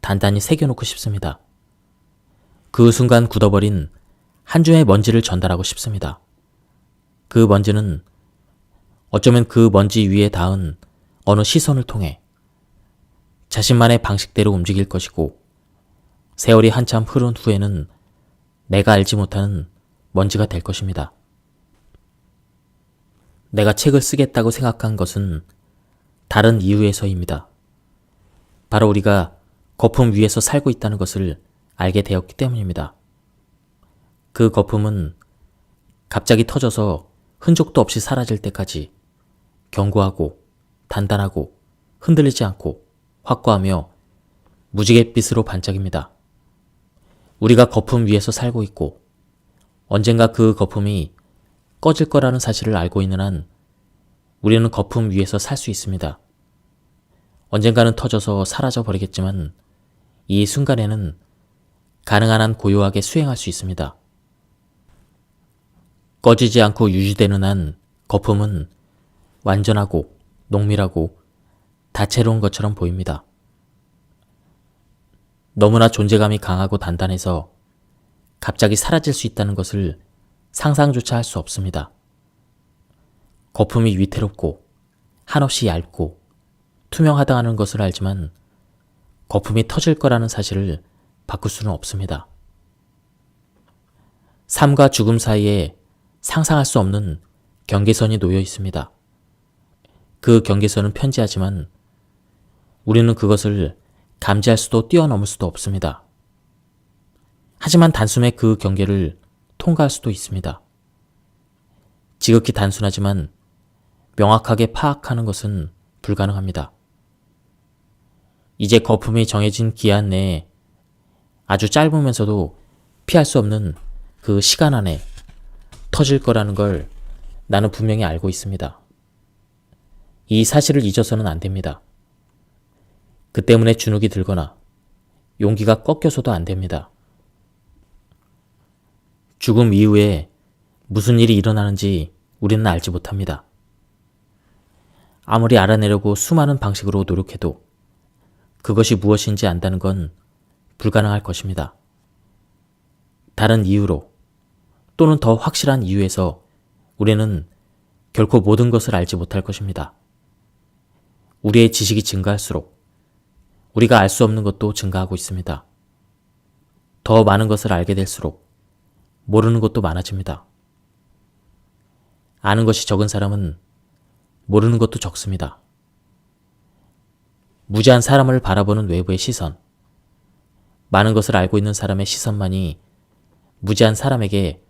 단단히 새겨놓고 싶습니다. 그 순간 굳어버린 한 줌의 먼지를 전달하고 싶습니다. 그 먼지는 어쩌면 그 먼지 위에 닿은 어느 시선을 통해 자신만의 방식대로 움직일 것이고, 세월이 한참 흐른 후에는 내가 알지 못하는 먼지가 될 것입니다. 내가 책을 쓰겠다고 생각한 것은 다른 이유에서입니다. 바로 우리가 거품 위에서 살고 있다는 것을 알게 되었기 때문입니다. 그 거품은 갑자기 터져서 흔적도 없이 사라질 때까지 견고하고 단단하고 흔들리지 않고 확고하며 무지갯빛으로 반짝입니다. 우리가 거품 위에서 살고 있고 언젠가 그 거품이 꺼질 거라는 사실을 알고 있는 한 우리는 거품 위에서 살 수 있습니다. 언젠가는 터져서 사라져 버리겠지만 이 순간에는 가능한 한 고요하게 수행할 수 있습니다. 꺼지지 않고 유지되는 한 거품은 완전하고 농밀하고 다채로운 것처럼 보입니다. 너무나 존재감이 강하고 단단해서 갑자기 사라질 수 있다는 것을 상상조차 할 수 없습니다. 거품이 위태롭고 한없이 얇고 투명하다는 것을 알지만 거품이 터질 거라는 사실을 바꿀 수는 없습니다. 삶과 죽음 사이에 상상할 수 없는 경계선이 놓여 있습니다. 그 경계선은 편지하지만 우리는 그것을 감지할 수도 뛰어넘을 수도 없습니다. 하지만 단숨에 그 경계를 통과할 수도 있습니다. 지극히 단순하지만 명확하게 파악하는 것은 불가능합니다. 이제 거품이 정해진 기한 내에 아주 짧으면서도 피할 수 없는 그 시간 안에 터질 거라는 걸 나는 분명히 알고 있습니다. 이 사실을 잊어서는 안 됩니다. 그 때문에 주눅이 들거나 용기가 꺾여서도 안 됩니다. 죽음 이후에 무슨 일이 일어나는지 우리는 알지 못합니다. 아무리 알아내려고 수많은 방식으로 노력해도 그것이 무엇인지 안다는 건 불가능할 것입니다. 다른 이유로 또는 더 확실한 이유에서 우리는 결코 모든 것을 알지 못할 것입니다. 우리의 지식이 증가할수록 우리가 알 수 없는 것도 증가하고 있습니다. 더 많은 것을 알게 될수록 모르는 것도 많아집니다. 아는 것이 적은 사람은 모르는 것도 적습니다. 무지한 사람을 바라보는 외부의 시선, 많은 것을 알고 있는 사람의 시선만이 무지한 사람에게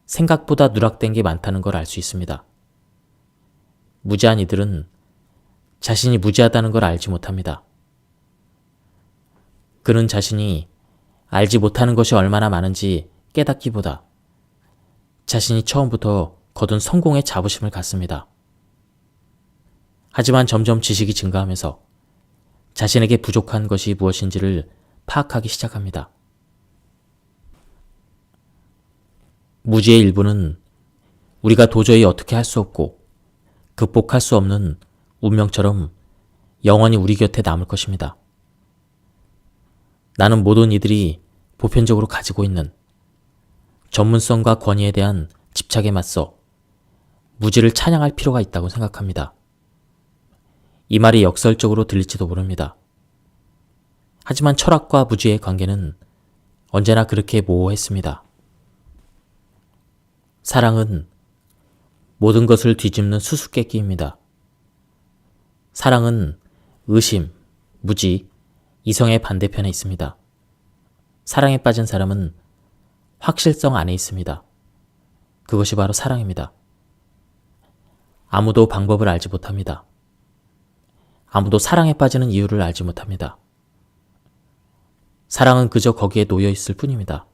생각보다 누락된 게 많다는 걸 알 수 있습니다. 무지한 이들은 자신이 무지하다는 걸 알지 못합니다. 그는 자신이 알지 못하는 것이 얼마나 많은지 깨닫기보다 자신이 처음부터 거둔 성공의 자부심을 갖습니다. 하지만 점점 지식이 증가하면서 자신에게 부족한 것이 무엇인지를 파악하기 시작합니다. 무지의 일부는 우리가 도저히 어떻게 할 수 없고 극복할 수 없는 운명처럼 영원히 우리 곁에 남을 것입니다. 나는 모든 이들이 보편적으로 가지고 있는 전문성과 권위에 대한 집착에 맞서 무지를 찬양할 필요가 있다고 생각합니다. 이 말이 역설적으로 들릴지도 모릅니다. 하지만 철학과 무지의 관계는 언제나 그렇게 모호했습니다. 사랑은 모든 것을 뒤집는 수수께끼입니다. 사랑은 의심, 무지, 이성의 반대편에 있습니다. 사랑에 빠진 사람은 확실성 안에 있습니다. 그것이 바로 사랑입니다. 아무도 방법을 알지 못합니다. 아무도 사랑에 빠지는 이유를 알지 못합니다. 사랑은 그저 거기에 놓여 있을 뿐입니다.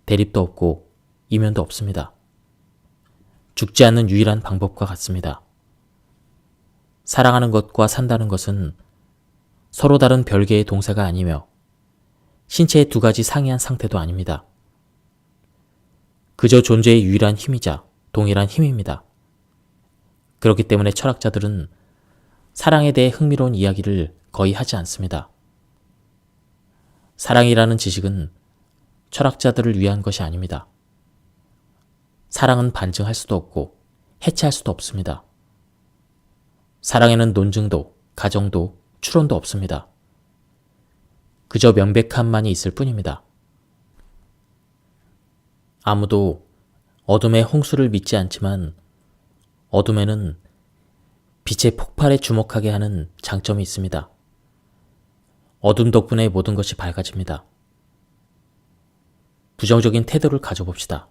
대립도 없고 이면도 없습니다. 죽지 않는 유일한 방법과 같습니다. 사랑하는 것과 산다는 것은 서로 다른 별개의 동사가 아니며 신체의 두 가지 상이한 상태도 아닙니다. 그저 존재의 유일한 힘이자 동일한 힘입니다. 그렇기 때문에 철학자들은 사랑에 대해 흥미로운 이야기를 거의 하지 않습니다. 사랑이라는 지식은 철학자들을 위한 것이 아닙니다. 사랑은 반증할 수도 없고 해체할 수도 없습니다. 사랑에는 논증도, 가정도, 추론도 없습니다. 그저 명백함만이 있을 뿐입니다. 아무도 어둠의 홍수를 믿지 않지만 어둠에는 빛의 폭발에 주목하게 하는 장점이 있습니다. 어둠 덕분에 모든 것이 밝아집니다. 부정적인 태도를 가져봅시다.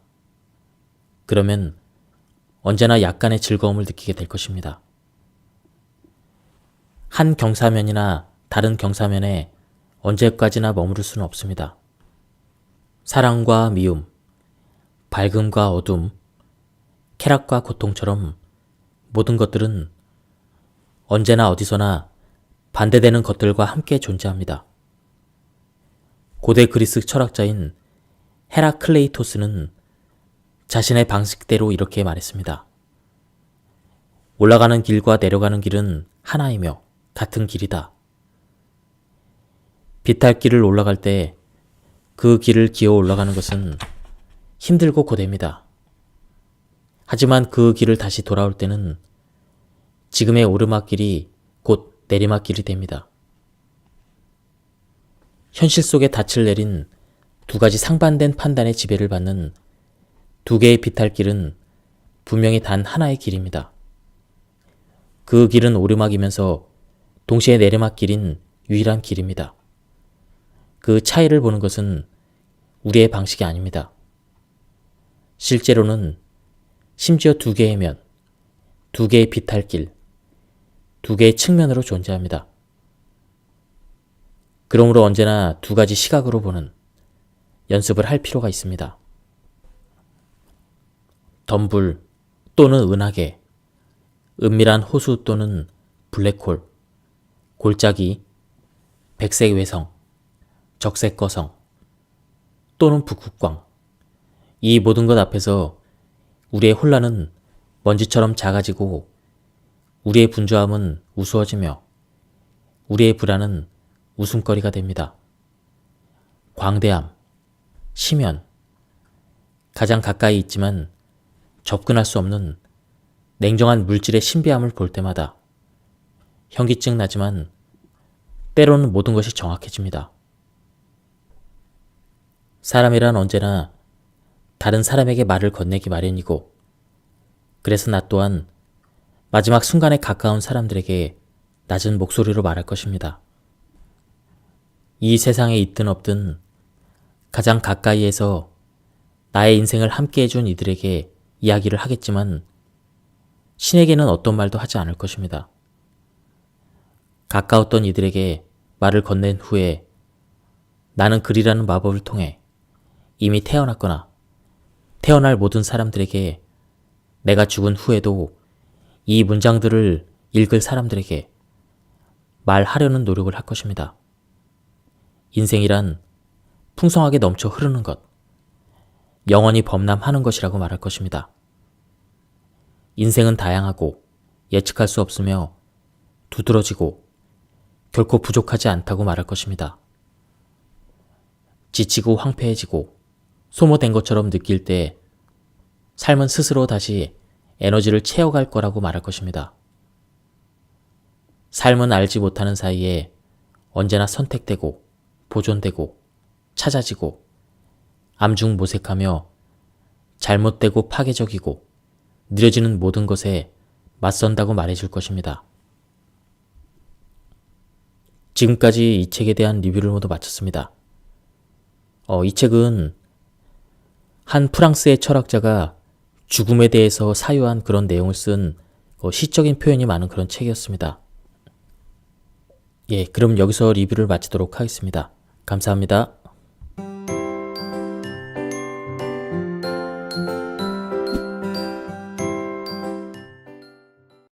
그러면 언제나 약간의 즐거움을 느끼게 될 것입니다. 한 경사면이나 다른 경사면에 언제까지나 머무를 수는 없습니다. 사랑과 미움, 밝음과 어둠, 쾌락과 고통처럼 모든 것들은 언제나 어디서나 반대되는 것들과 함께 존재합니다. 고대 그리스 철학자인 헤라클레이토스는 자신의 방식대로 이렇게 말했습니다. 올라가는 길과 내려가는 길은 하나이며 같은 길이다. 비탈길을 올라갈 때 그 길을 기어 올라가는 것은 힘들고 고됩니다. 하지만 그 길을 다시 돌아올 때는 지금의 오르막길이 곧 내리막길이 됩니다. 현실 속에 닻을 내린 두 가지 상반된 판단의 지배를 받는 두 개의 비탈길은 분명히 단 하나의 길입니다. 그 길은 오르막이면서 동시에 내리막길인 유일한 길입니다. 그 차이를 보는 것은 우리의 방식이 아닙니다. 실제로는 심지어 두 개의 면, 두 개의 비탈길, 두 개의 측면으로 존재합니다. 그러므로 언제나 두 가지 시각으로 보는 연습을 할 필요가 있습니다. 덤불 또는 은하계, 은밀한 호수 또는 블랙홀, 골짜기, 백색 외성, 적색 거성, 또는 북극광. 이 모든 것 앞에서 우리의 혼란은 먼지처럼 작아지고 우리의 분주함은 우스워지며 우리의 불안은 웃음거리가 됩니다. 광대함, 심연, 가장 가까이 있지만 접근할 수 없는 냉정한 물질의 신비함을 볼 때마다 현기증 나지만 때로는 모든 것이 정확해집니다. 사람이란 언제나 다른 사람에게 말을 건네기 마련이고 그래서 나 또한 마지막 순간에 가까운 사람들에게 낮은 목소리로 말할 것입니다. 이 세상에 있든 없든 가장 가까이에서 나의 인생을 함께 해준 이들에게 이야기를 하겠지만 신에게는 어떤 말도 하지 않을 것입니다. 가까웠던 이들에게 말을 건넨 후에 나는 글이라는 마법을 통해 이미 태어났거나 태어날 모든 사람들에게 내가 죽은 후에도 이 문장들을 읽을 사람들에게 말하려는 노력을 할 것입니다. 인생이란 풍성하게 넘쳐 흐르는 것, 영원히 범람하는 것이라고 말할 것입니다. 인생은 다양하고 예측할 수 없으며 두드러지고 결코 부족하지 않다고 말할 것입니다. 지치고 황폐해지고 소모된 것처럼 느낄 때 삶은 스스로 다시 에너지를 채워갈 거라고 말할 것입니다. 삶은 알지 못하는 사이에 언제나 선택되고 보존되고 찾아지고 암중모색하며 잘못되고 파괴적이고 느려지는 모든 것에 맞선다고 말해줄 것입니다. 지금까지 이 책에 대한 리뷰를 모두 마쳤습니다. 이 책은 한 프랑스의 철학자가 죽음에 대해서 사유한 그런 내용을 쓴 시적인 표현이 많은 그런 책이었습니다. 예, 그럼 여기서 리뷰를 마치도록 하겠습니다. 감사합니다.